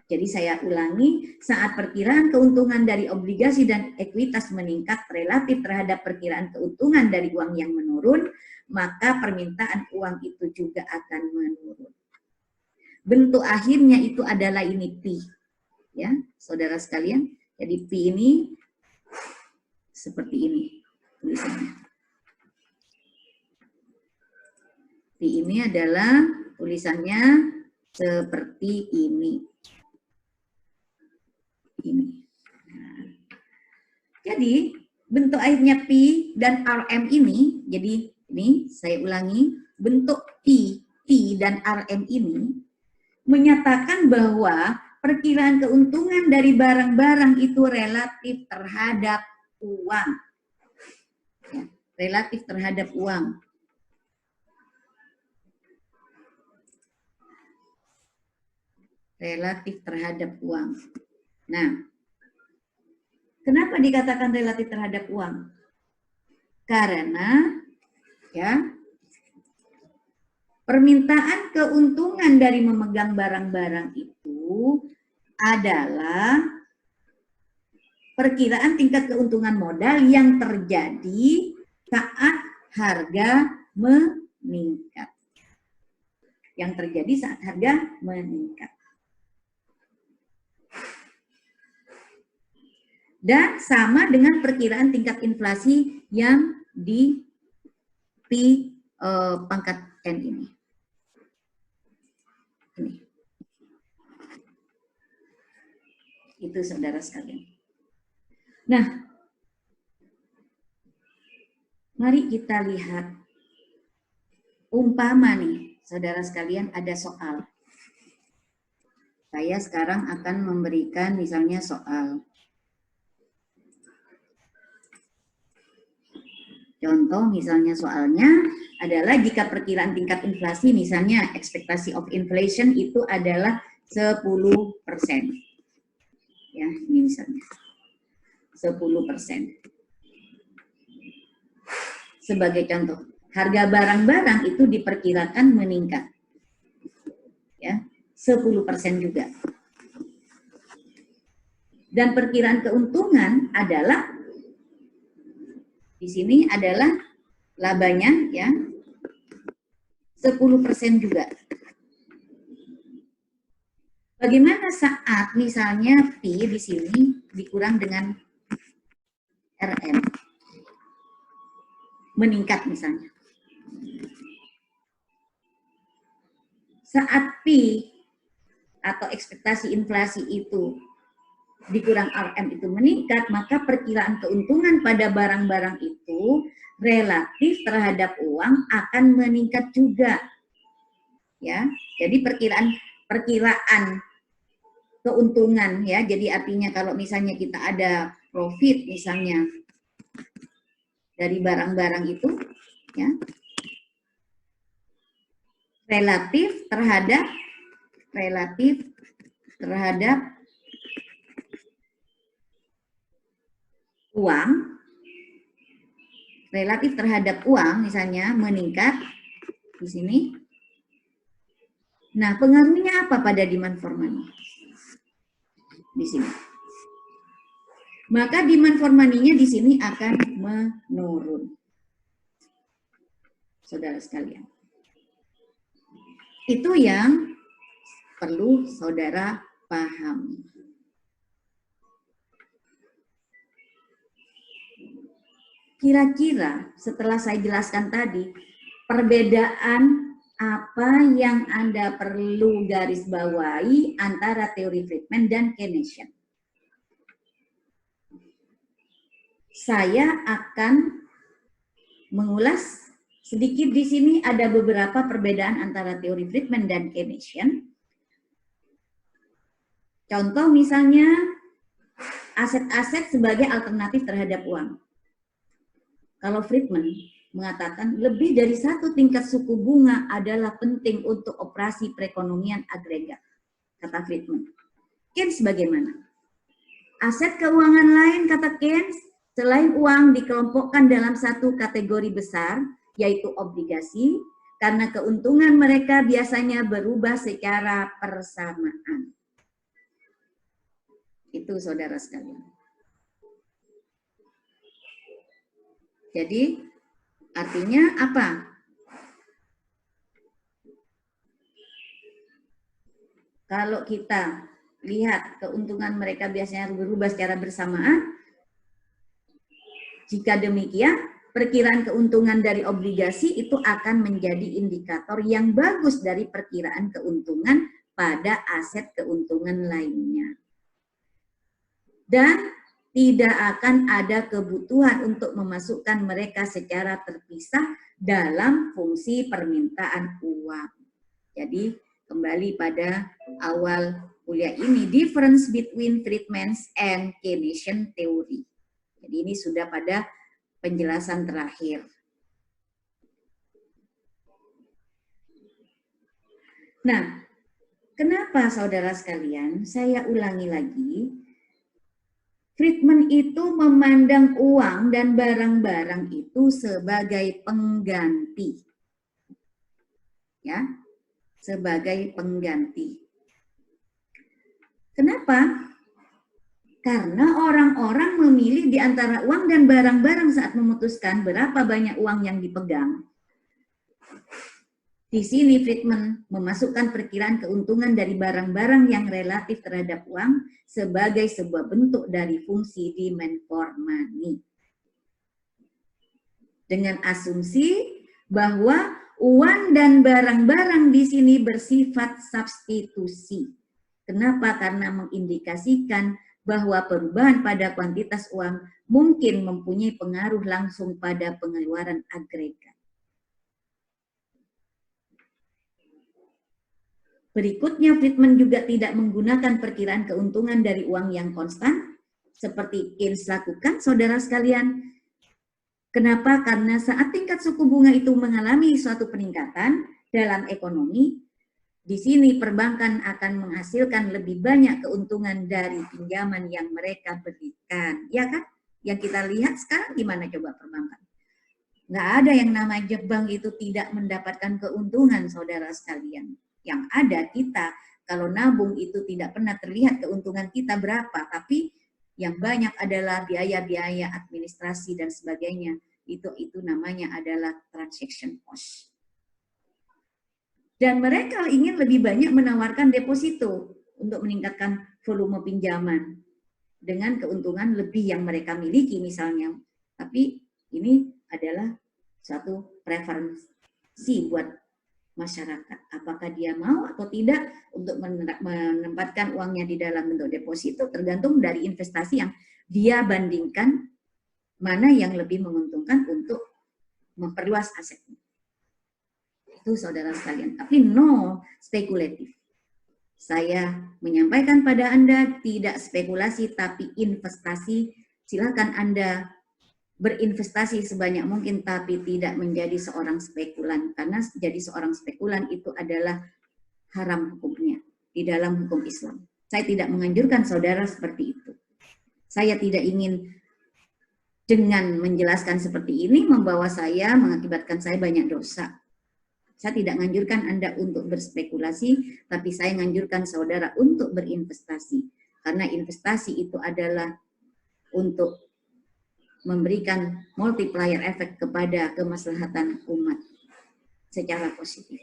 Jadi saya ulangi, saat perkiraan keuntungan dari obligasi dan ekuitas meningkat relatif terhadap perkiraan keuntungan dari uang yang menurun, maka permintaan uang itu juga akan menurun. Bentuk akhirnya itu adalah ini P, ya, saudara sekalian. Jadi P ini seperti ini tulisannya. P ini adalah tulisannya seperti ini. Nah, jadi bentuk akhirnya P dan RM ini, jadi ini saya ulangi, bentuk P dan RM ini menyatakan bahwa perkiraan keuntungan dari barang-barang itu relatif terhadap uang. Ya, relatif terhadap uang. Relatif terhadap uang. Nah, kenapa dikatakan relatif terhadap uang? Karena ya, permintaan keuntungan dari memegang barang-barang itu adalah perkiraan tingkat keuntungan modal yang terjadi saat harga meningkat. Yang terjadi saat harga meningkat. Dan sama dengan perkiraan tingkat inflasi yang di P pangkat N ini. Ini. Itu saudara sekalian. Nah, mari kita lihat. Umpama nih, saudara sekalian, ada soal. Saya sekarang akan memberikan misalnya soal. Contoh misalnya soalnya adalah jika perkiraan tingkat inflasi misalnya ekspektasi of inflation itu adalah 10%. Ya, ini misalnya 10%. Sebagai contoh, harga barang-barang itu diperkirakan meningkat. Ya, 10% juga. Dan perkiraan keuntungan adalah di sini adalah labanya ya 10% juga. Bagaimana saat misalnya P di sini dikurang dengan RM? Meningkat misalnya. Saat P atau ekspektasi inflasi itu dikurang RM itu meningkat, maka perkiraan keuntungan pada barang-barang itu relatif terhadap uang akan meningkat juga. Ya, jadi perkiraan keuntungan ya. Jadi artinya kalau misalnya kita ada profit misalnya dari barang-barang itu ya, relatif terhadap uang, relatif terhadap uang misalnya meningkat di sini. Nah, pengaruhnya apa pada demand for money? Di sini. Maka demand for money-nya di sini akan menurun. Saudara sekalian. Itu yang perlu saudara pahami. Kira-kira setelah saya jelaskan tadi, perbedaan apa yang Anda perlu garis bawahi antara teori Friedman dan Keynesian? Saya akan mengulas sedikit di sini. Ada beberapa perbedaan antara teori Friedman dan Keynesian. Contoh misalnya aset-aset sebagai alternatif terhadap uang. Kalau Friedman mengatakan lebih dari satu tingkat suku bunga adalah penting untuk operasi perekonomian agregat, kata Friedman. Keynes bagaimana? Aset keuangan lain, kata Keynes, selain uang dikelompokkan dalam satu kategori besar, yaitu obligasi, karena keuntungan mereka biasanya berubah secara persamaan. Itu saudara sekalian. Jadi artinya apa? Kalau kita lihat keuntungan mereka biasanya berubah secara bersamaan, jika demikian perkiraan keuntungan dari obligasi itu akan menjadi indikator yang bagus dari perkiraan keuntungan pada aset keuntungan lainnya. Dan tidak akan ada kebutuhan untuk memasukkan mereka secara terpisah dalam fungsi permintaan uang. Jadi kembali pada awal kuliah ini, difference between Friedman's and Keynesian theory. Jadi ini sudah pada penjelasan terakhir. Nah, kenapa saudara sekalian, saya ulangi lagi, Friedman itu memandang uang dan barang-barang itu sebagai pengganti. Ya, sebagai pengganti. Kenapa? Karena orang-orang memilih di antara uang dan barang-barang saat memutuskan berapa banyak uang yang dipegang. Di sini Friedman memasukkan perkiraan keuntungan dari barang-barang yang relatif terhadap uang sebagai sebuah bentuk dari fungsi demand for money. Dengan asumsi bahwa uang dan barang-barang di sini bersifat substitusi. Kenapa? Karena mengindikasikan bahwa perubahan pada kuantitas uang mungkin mempunyai pengaruh langsung pada pengeluaran agregat. Berikutnya, Friedman juga tidak menggunakan perkiraan keuntungan dari uang yang konstan, seperti Keynes lakukan, saudara sekalian. Kenapa? Karena saat tingkat suku bunga itu mengalami suatu peningkatan dalam ekonomi, di sini perbankan akan menghasilkan lebih banyak keuntungan dari pinjaman yang mereka berikan. Ya kan? Yang kita lihat sekarang gimana coba perbankan? Nggak ada yang namanya bank itu tidak mendapatkan keuntungan, saudara sekalian. Yang ada kita, kalau nabung itu tidak pernah terlihat keuntungan kita berapa, tapi yang banyak adalah biaya-biaya administrasi dan sebagainya. Itu namanya adalah transaction cost. Dan mereka ingin lebih banyak menawarkan deposito untuk meningkatkan volume pinjaman dengan keuntungan lebih yang mereka miliki misalnya. Tapi ini adalah suatu preferensi buat masyarakat. Apakah dia mau atau tidak untuk menempatkan uangnya di dalam bentuk deposito tergantung dari investasi yang dia bandingkan mana yang lebih menguntungkan untuk memperluas asetnya. Itu saudara sekalian. Tapi no spekulatif. Saya menyampaikan pada Anda tidak spekulasi tapi investasi. Silakan Anda berinvestasi sebanyak mungkin tapi tidak menjadi seorang spekulan, karena jadi seorang spekulan itu adalah haram hukumnya di dalam hukum Islam. Saya tidak menganjurkan saudara seperti itu. Saya tidak ingin dengan menjelaskan seperti ini membawa saya, mengakibatkan saya banyak dosa. Saya tidak menganjurkan Anda untuk berspekulasi, tapi saya menganjurkan saudara untuk berinvestasi. Karena investasi itu adalah untuk memberikan multiplier efek kepada kemaslahatan umat secara positif.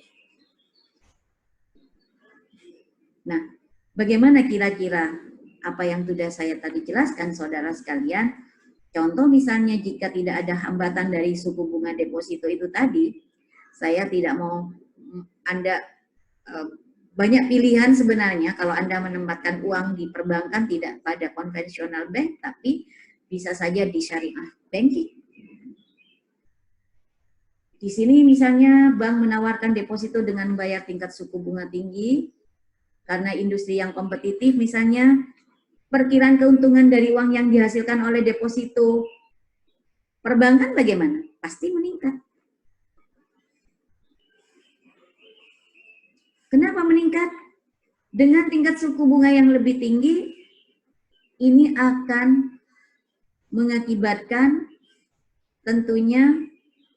Nah, bagaimana kira-kira apa yang sudah saya tadi jelaskan, saudara sekalian? Contoh misalnya jika tidak ada hambatan dari suku bunga deposito itu tadi, saya tidak mau Anda banyak pilihan sebenarnya kalau Anda menempatkan uang di perbankan tidak pada konvensional bank, tapi bisa saja di syariah banking. Di sini misalnya bank menawarkan deposito dengan bayar tingkat suku bunga tinggi, karena industri yang kompetitif misalnya, perkiraan keuntungan dari uang yang dihasilkan oleh deposito perbankan bagaimana? Pasti meningkat. Kenapa meningkat? Dengan tingkat suku bunga yang lebih tinggi, ini akan mengakibatkan tentunya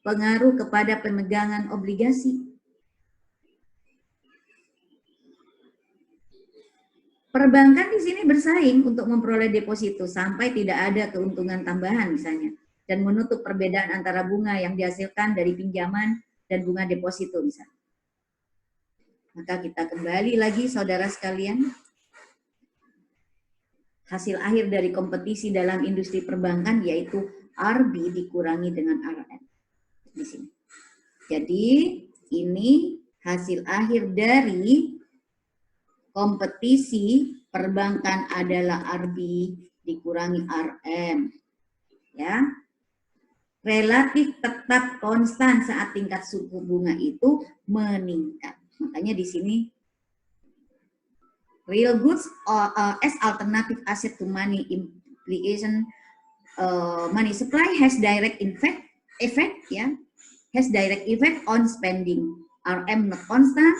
pengaruh kepada pemegangan obligasi. Perbankan di sini bersaing untuk memperoleh deposito sampai tidak ada keuntungan tambahan misalnya, dan menutup perbedaan antara bunga yang dihasilkan dari pinjaman dan bunga deposito misalnya. Maka kita kembali lagi saudara sekalian, hasil akhir dari kompetisi dalam industri perbankan yaitu RB dikurangi dengan RM di sini. Jadi ini hasil akhir dari kompetisi perbankan adalah RB dikurangi RM. Ya. Relatif tetap konstan saat tingkat suku bunga itu meningkat. Makanya di sini real goods as alternative asset to money implication, money supply has direct effect ya, has direct effect on spending. RM not constant,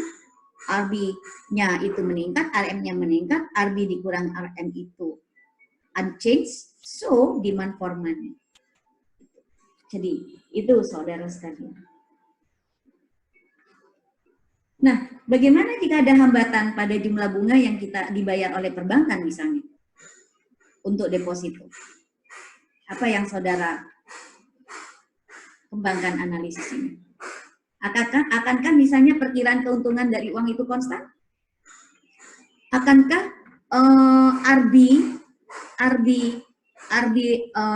RB-nya itu meningkat, RM-nya meningkat, RB dikurang RM itu unchanged, so demand for money. Jadi itu saudara sekalian. Nah, bagaimana jika ada hambatan pada jumlah bunga yang kita dibayar oleh perbankan misalnya untuk deposito? Apa yang saudara kembangkan analisis ini? Akankah misalnya perkiraan keuntungan dari uang itu konstan? Akankah RB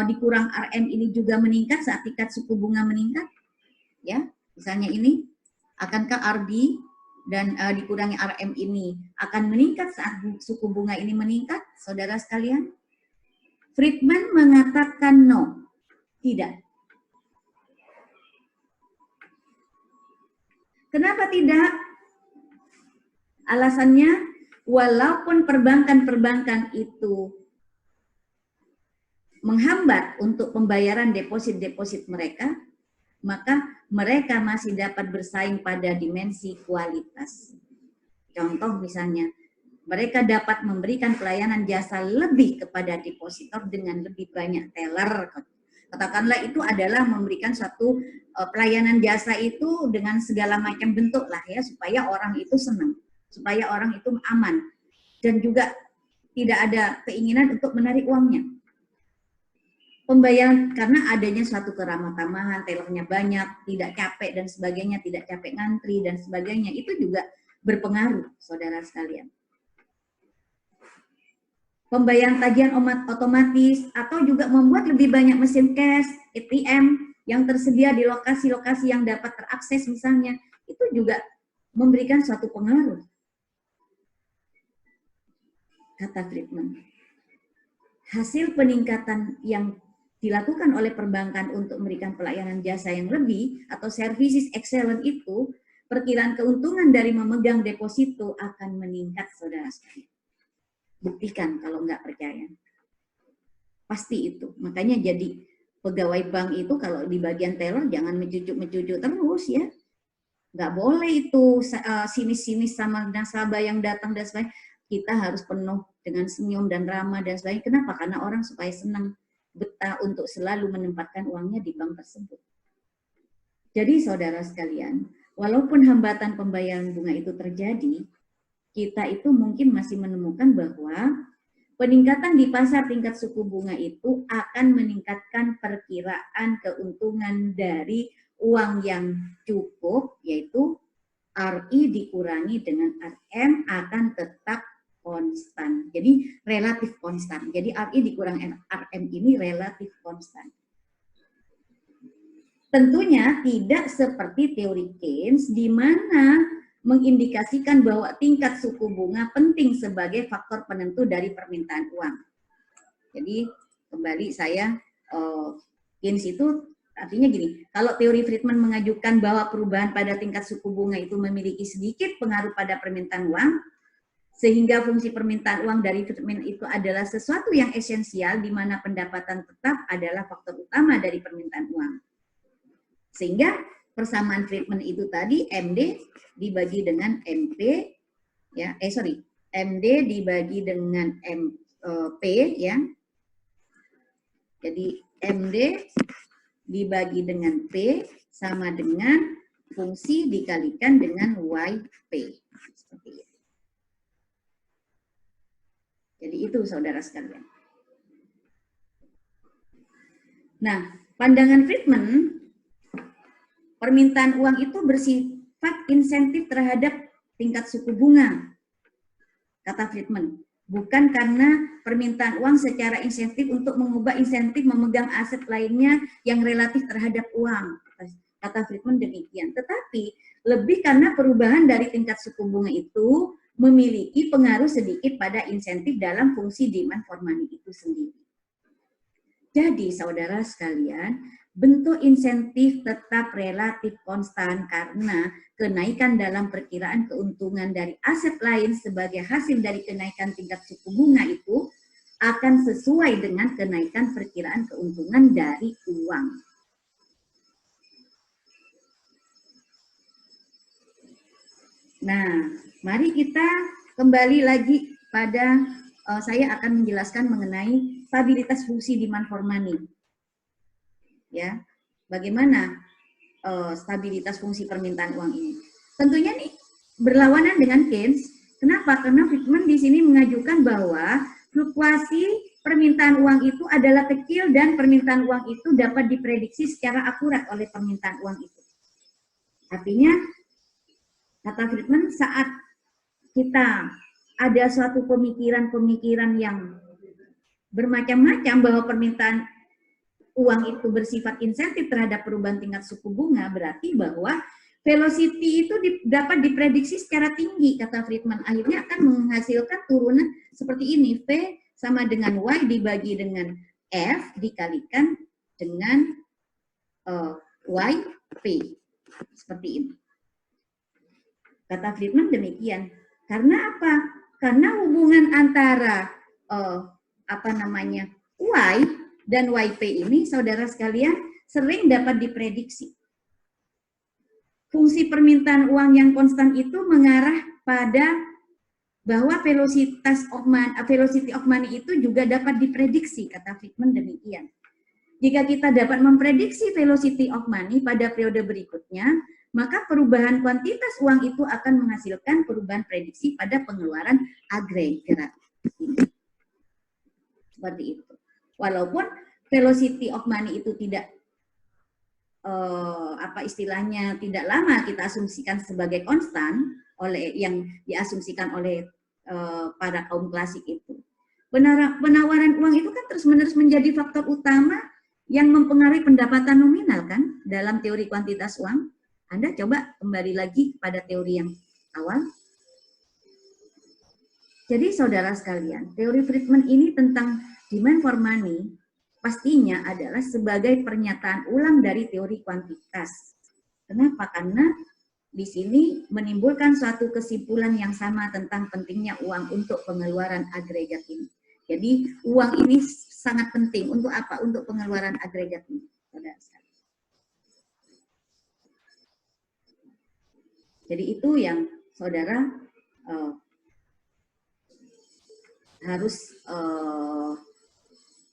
dikurang RM ini juga meningkat saat tingkat suku bunga meningkat? Ya, misalnya ini, akankah RB dan dikurangi RM ini akan meningkat saat suku bunga ini meningkat, saudara sekalian? Friedman mengatakan no, tidak. Kenapa tidak? Alasannya, walaupun perbankan-perbankan itu menghambat untuk pembayaran deposit-deposit mereka, maka mereka masih dapat bersaing pada dimensi kualitas. Contoh misalnya, mereka dapat memberikan pelayanan jasa lebih kepada depositor dengan lebih banyak teller. Katakanlah itu adalah memberikan suatu pelayanan jasa itu dengan segala macam bentuk lah ya, supaya orang itu senang, supaya orang itu aman, dan juga tidak ada keinginan untuk menarik uangnya. Pembayaran karena adanya suatu keramah-tamahan, tellernya banyak, tidak capek dan sebagainya, tidak capek ngantri dan sebagainya, itu juga berpengaruh, saudara sekalian. Pembayaran tagihan otomatis atau juga membuat lebih banyak mesin cash, ATM yang tersedia di lokasi-lokasi yang dapat terakses misalnya, itu juga memberikan suatu pengaruh. Kata Friedman, hasil peningkatan yang dilakukan oleh perbankan untuk memberikan pelayanan jasa yang lebih atau services excellent itu, perkiraan keuntungan dari memegang deposito akan meningkat, saudara sekalian. Buktikan kalau nggak percaya. Pasti itu. Makanya jadi pegawai bank itu kalau di bagian teller jangan mencucuk-mencucuk terus ya. Nggak boleh itu sinis-sinis sama nasabah yang datang dan sebagainya. Kita harus penuh dengan senyum dan ramah dan sebagainya. Kenapa? Karena orang supaya senang, betah untuk selalu menempatkan uangnya di bank tersebut. Jadi saudara sekalian, walaupun hambatan pembayaran bunga itu terjadi, kita itu mungkin masih menemukan bahwa peningkatan di pasar tingkat suku bunga itu akan meningkatkan perkiraan keuntungan dari uang yang cukup, yaitu RI dikurangi dengan RM akan tetap konstan. Jadi relatif konstan. Jadi RI dikurang RM ini relatif konstan. Tentunya tidak seperti teori Keynes di mana mengindikasikan bahwa tingkat suku bunga penting sebagai faktor penentu dari permintaan uang. Jadi kembali saya Keynes itu artinya gini, kalau teori Friedman mengajukan bahwa perubahan pada tingkat suku bunga itu memiliki sedikit pengaruh pada permintaan uang, sehingga fungsi permintaan uang dari Friedman itu adalah sesuatu yang esensial di mana pendapatan tetap adalah faktor utama dari permintaan uang. Sehingga persamaan Friedman itu tadi MD dibagi dengan MP ya, MD dibagi dengan MP ya. Jadi MD dibagi dengan P sama dengan fungsi dikalikan dengan YP. Seperti itu. Jadi itu saudara sekalian. Nah, pandangan Friedman, permintaan uang itu bersifat insentif terhadap tingkat suku bunga, kata Friedman. Bukan karena permintaan uang secara insentif untuk mengubah insentif memegang aset lainnya yang relatif terhadap uang. Kata Friedman demikian. Tetapi lebih karena perubahan dari tingkat suku bunga itu memiliki pengaruh sedikit pada insentif dalam fungsi demand for money itu sendiri. Jadi saudara sekalian, bentuk insentif tetap relatif konstan karena kenaikan dalam perkiraan keuntungan dari aset lain sebagai hasil dari kenaikan tingkat suku bunga itu akan sesuai dengan kenaikan perkiraan keuntungan dari uang. Nah, mari kita kembali lagi pada saya akan menjelaskan mengenai stabilitas fungsi demand for money. Ya, bagaimana stabilitas fungsi permintaan uang ini? Tentunya nih berlawanan dengan Keynes. Kenapa? Karena Friedman di sini mengajukan bahwa fluktuasi permintaan uang itu adalah kecil dan permintaan uang itu dapat diprediksi secara akurat oleh permintaan uang itu. Artinya, kata Friedman, saat kita ada suatu pemikiran-pemikiran yang bermacam-macam bahwa permintaan uang itu bersifat insentif terhadap perubahan tingkat suku bunga, berarti bahwa velocity itu dapat diprediksi secara tinggi, kata Friedman. Akhirnya akan menghasilkan turunan seperti ini, V sama dengan Y dibagi dengan F dikalikan dengan YP. Seperti ini. Kata Friedman demikian. Karena apa? Karena hubungan antara Y dan YP ini, saudara sekalian, sering dapat diprediksi. Fungsi permintaan uang yang konstan itu mengarah pada bahwa velocity of money itu juga dapat diprediksi, kata Friedman demikian. Jika kita dapat memprediksi velocity of money pada periode berikutnya, maka perubahan kuantitas uang itu akan menghasilkan perubahan prediksi pada pengeluaran agregat. Seperti itu. Walaupun velocity of money itu tidak tidak lama kita asumsikan sebagai konstan oleh yang diasumsikan oleh para kaum klasik itu. Penawaran uang itu kan terus-menerus menjadi faktor utama yang mempengaruhi pendapatan nominal kan dalam teori kuantitas uang. Anda coba kembali lagi pada teori yang awal. Jadi saudara sekalian, teori Friedman ini tentang demand for money pastinya adalah sebagai pernyataan ulang dari teori kuantitas. Kenapa? Karena di sini menimbulkan suatu kesimpulan yang sama tentang pentingnya uang untuk pengeluaran agregat ini. Jadi uang ini sangat penting untuk apa? Untuk pengeluaran agregat ini. Jadi itu yang saudara harus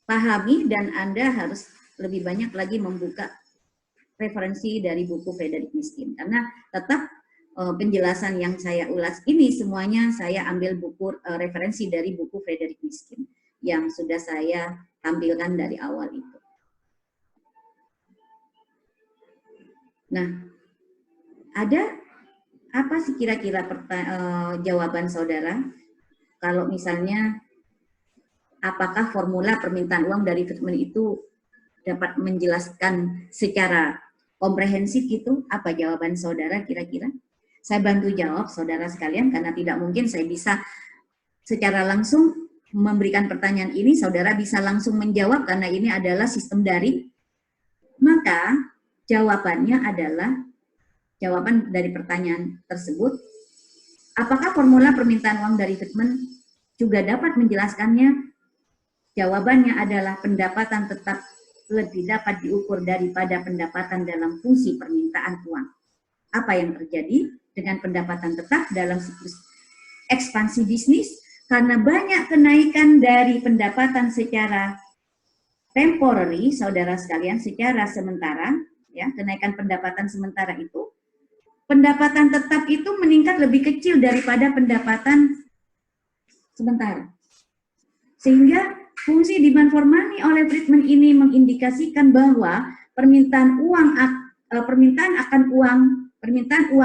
pahami, dan Anda harus lebih banyak lagi membuka referensi dari buku Frederick Mishkin, karena tetap penjelasan yang saya ulas ini semuanya saya ambil buku referensi dari buku Frederick Mishkin yang sudah saya tampilkan dari awal itu. Nah, ada apa sih kira-kira jawaban saudara kalau misalnya apakah formula permintaan uang dari Friedman itu dapat menjelaskan secara komprehensif gitu? Apa jawaban saudara kira-kira? Saya bantu jawab saudara sekalian, karena tidak mungkin saya bisa secara langsung memberikan pertanyaan ini, saudara bisa langsung menjawab karena ini adalah sistem daring. Maka jawabannya adalah, jawaban dari pertanyaan tersebut, apakah formula permintaan uang dari Friedman juga dapat menjelaskannya? Jawabannya adalah pendapatan tetap lebih dapat diukur daripada pendapatan dalam fungsi permintaan uang. Apa yang terjadi dengan pendapatan tetap dalam siklus ekspansi bisnis? Karena banyak kenaikan dari pendapatan secara temporary, saudara sekalian, secara sementara, ya, kenaikan pendapatan sementara itu, pendapatan tetap itu meningkat lebih kecil daripada pendapatan sementara. Sehingga fungsi demand for money oleh Friedman ini mengindikasikan bahwa permintaan uang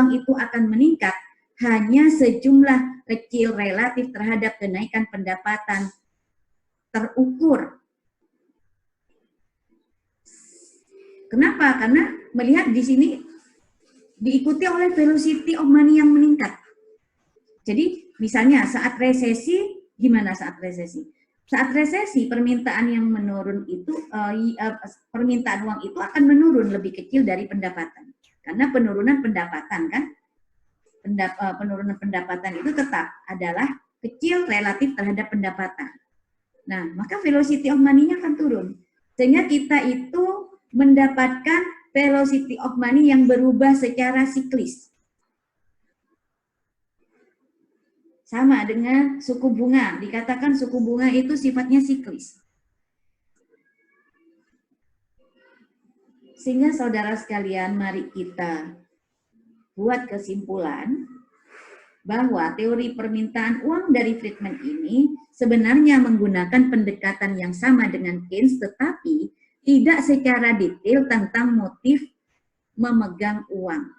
itu akan meningkat hanya sejumlah kecil relatif terhadap kenaikan pendapatan terukur. Kenapa? Karena melihat di sini diikuti oleh velocity of money yang meningkat. Jadi misalnya saat resesi, gimana saat resesi? Saat resesi permintaan yang menurun itu, permintaan uang itu akan menurun lebih kecil dari pendapatan. Karena penurunan pendapatan kan, penurunan pendapatan itu tetap adalah kecil relatif terhadap pendapatan. Nah, maka velocity of money-nya akan turun. Sehingga kita itu mendapatkan velocity of money yang berubah secara siklis. Sama dengan suku bunga, dikatakan suku bunga itu sifatnya siklis. Sehingga saudara sekalian, mari kita buat kesimpulan bahwa teori permintaan uang dari Friedman ini sebenarnya menggunakan pendekatan yang sama dengan Keynes, tetapi tidak secara detail tentang motif memegang uang.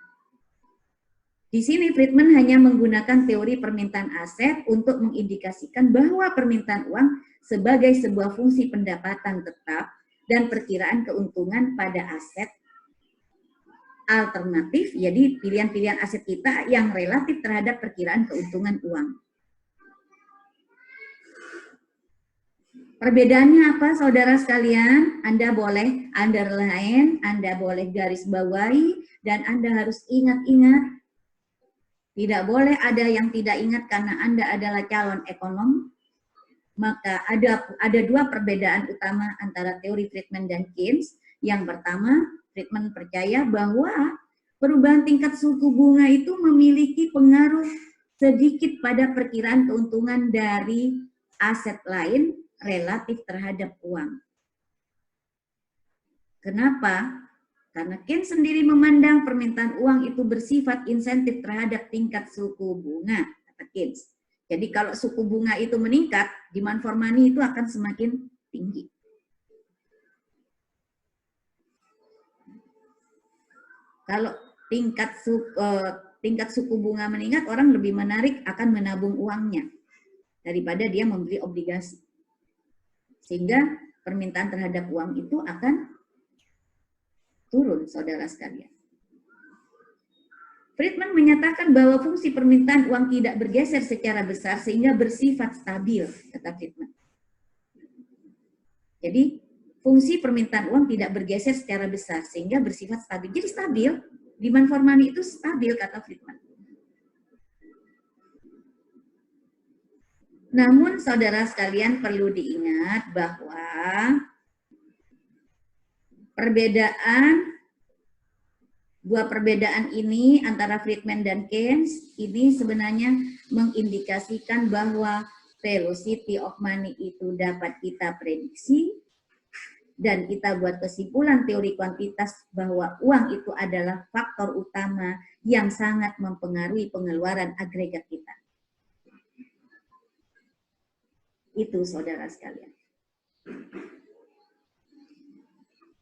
Di sini Friedman hanya menggunakan teori permintaan aset untuk mengindikasikan bahwa permintaan uang sebagai sebuah fungsi pendapatan tetap dan perkiraan keuntungan pada aset alternatif, jadi pilihan-pilihan aset kita yang relatif terhadap perkiraan keuntungan uang. Perbedaannya apa, saudara sekalian? Anda boleh underline, Anda boleh garis bawahi, dan Anda harus ingat-ingat. Tidak boleh ada yang tidak ingat karena Anda adalah calon ekonom. Maka ada dua perbedaan utama antara teori Friedman dan Keynes. Yang pertama, Friedman percaya bahwa perubahan tingkat suku bunga itu memiliki pengaruh sedikit pada perkiraan keuntungan dari aset lain relatif terhadap uang. Kenapa? Karena Keynes sendiri memandang permintaan uang itu bersifat insentif terhadap tingkat suku bunga, kata Keynes. Jadi kalau suku bunga itu meningkat, demand for money itu akan semakin tinggi. Kalau tingkat suku bunga meningkat, orang lebih menarik akan menabung uangnya daripada dia membeli obligasi. Sehingga permintaan terhadap uang itu akan turun, saudara sekalian. Friedman menyatakan bahwa fungsi permintaan uang tidak bergeser secara besar sehingga bersifat stabil, kata Friedman. Jadi fungsi permintaan uang tidak bergeser secara besar sehingga bersifat stabil. Jadi stabil, demand for money itu stabil kata Friedman. Namun saudara sekalian perlu diingat bahwa dua perbedaan ini antara Friedman dan Keynes ini sebenarnya mengindikasikan bahwa velocity of money itu dapat kita prediksi dan kita buat kesimpulan teori kuantitas bahwa uang itu adalah faktor utama yang sangat mempengaruhi pengeluaran agregat kita. Itu saudara sekalian.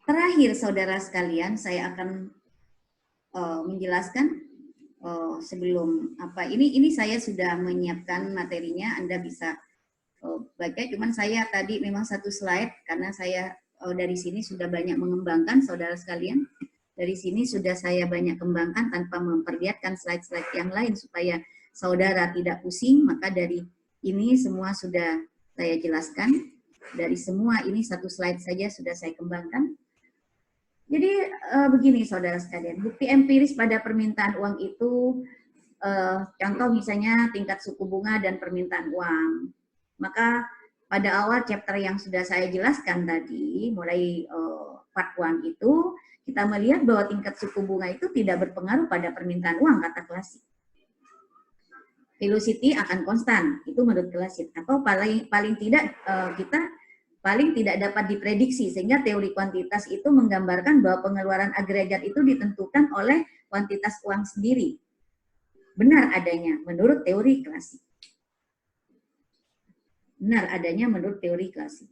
Terakhir saudara sekalian, saya akan menjelaskan sebelum ini saya sudah menyiapkan materinya, Anda bisa baca, cuman saya tadi memang satu slide karena saya dari sini sudah banyak mengembangkan saudara sekalian. Dari sini sudah saya banyak kembangkan tanpa memperlihatkan slide-slide yang lain supaya saudara tidak pusing, maka dari ini semua sudah saya jelaskan. Dari semua ini satu slide saja sudah saya kembangkan. Jadi begini saudara sekalian, bukti empiris pada permintaan uang itu, contoh misalnya tingkat suku bunga dan permintaan uang. Maka pada awal chapter yang sudah saya jelaskan tadi, mulai part 1 itu, kita melihat bahwa tingkat suku bunga itu tidak berpengaruh pada permintaan uang, kata klasik. Velocity akan konstan, itu menurut klasik. Atau paling tidak kita paling tidak dapat diprediksi, sehingga teori kuantitas itu menggambarkan bahwa pengeluaran agregat itu ditentukan oleh kuantitas uang sendiri. Benar adanya menurut teori klasik. Benar adanya menurut teori klasik.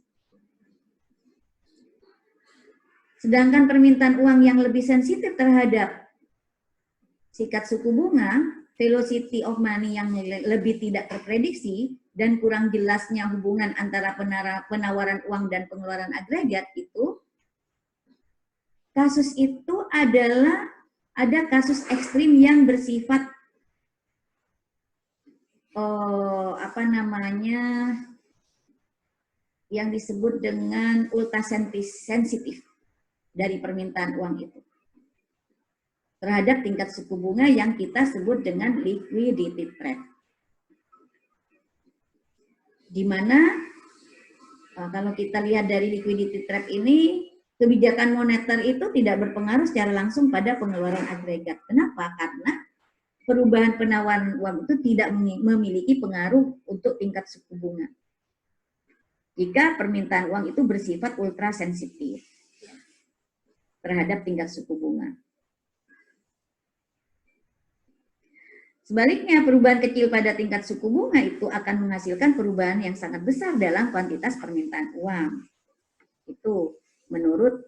Sedangkan permintaan uang yang lebih sensitif terhadap sikat suku bunga, velocity of money yang lebih tidak terprediksi, dan kurang jelasnya hubungan antara penawaran uang dan pengeluaran agregat itu, kasus itu adalah ada kasus ekstrim yang bersifat yang disebut dengan ultra sensitif dari permintaan uang itu terhadap tingkat suku bunga yang kita sebut dengan liquidity trap. Di mana kalau kita lihat dari liquidity trap ini, kebijakan moneter itu tidak berpengaruh secara langsung pada pengeluaran agregat. Kenapa? Karena perubahan penawaran uang itu tidak memiliki pengaruh untuk tingkat suku bunga. Jika permintaan uang itu bersifat ultra sensitif terhadap tingkat suku bunga. Sebaliknya, perubahan kecil pada tingkat suku bunga itu akan menghasilkan perubahan yang sangat besar dalam kuantitas permintaan uang. Itu menurut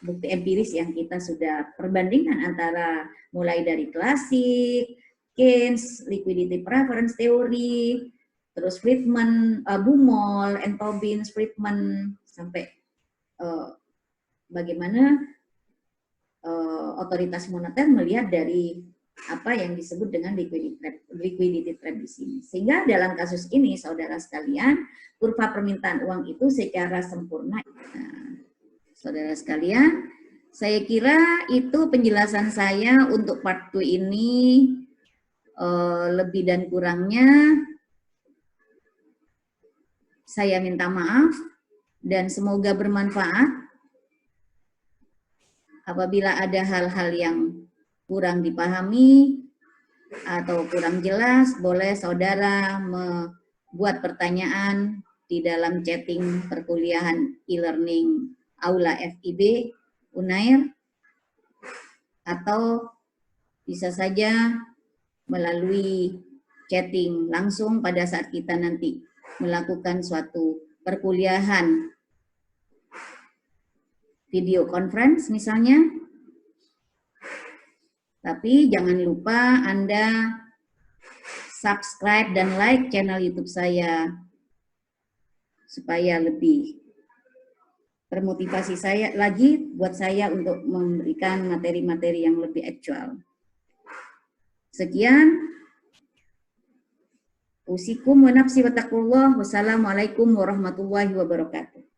bukti empiris yang kita sudah perbandingkan antara mulai dari klasik, Keynes, liquidity preference theory, terus Friedman, Baumol, Entobin, Friedman, sampai bagaimana otoritas moneter melihat dari apa yang disebut dengan liquidity trap di sini. Sehingga dalam kasus ini, saudara sekalian, kurva permintaan uang itu secara sempurna. Nah, saudara sekalian, saya kira itu penjelasan saya untuk part 2 ini. Lebih dan kurangnya saya minta maaf dan semoga bermanfaat. Apabila ada hal-hal yang kurang dipahami atau kurang jelas, boleh saudara membuat pertanyaan di dalam chatting perkuliahan e-learning Aula FIB Unair, atau bisa saja melalui chatting langsung pada saat kita nanti melakukan suatu perkuliahan video conference misalnya. Tapi jangan lupa Anda subscribe dan like channel YouTube saya supaya lebih termotivasi saya lagi buat saya untuk memberikan materi-materi yang lebih aktual. Sekian. Usikum wa nafsi wa taqullah. Wassalamualaikum warahmatullahi wabarakatuh.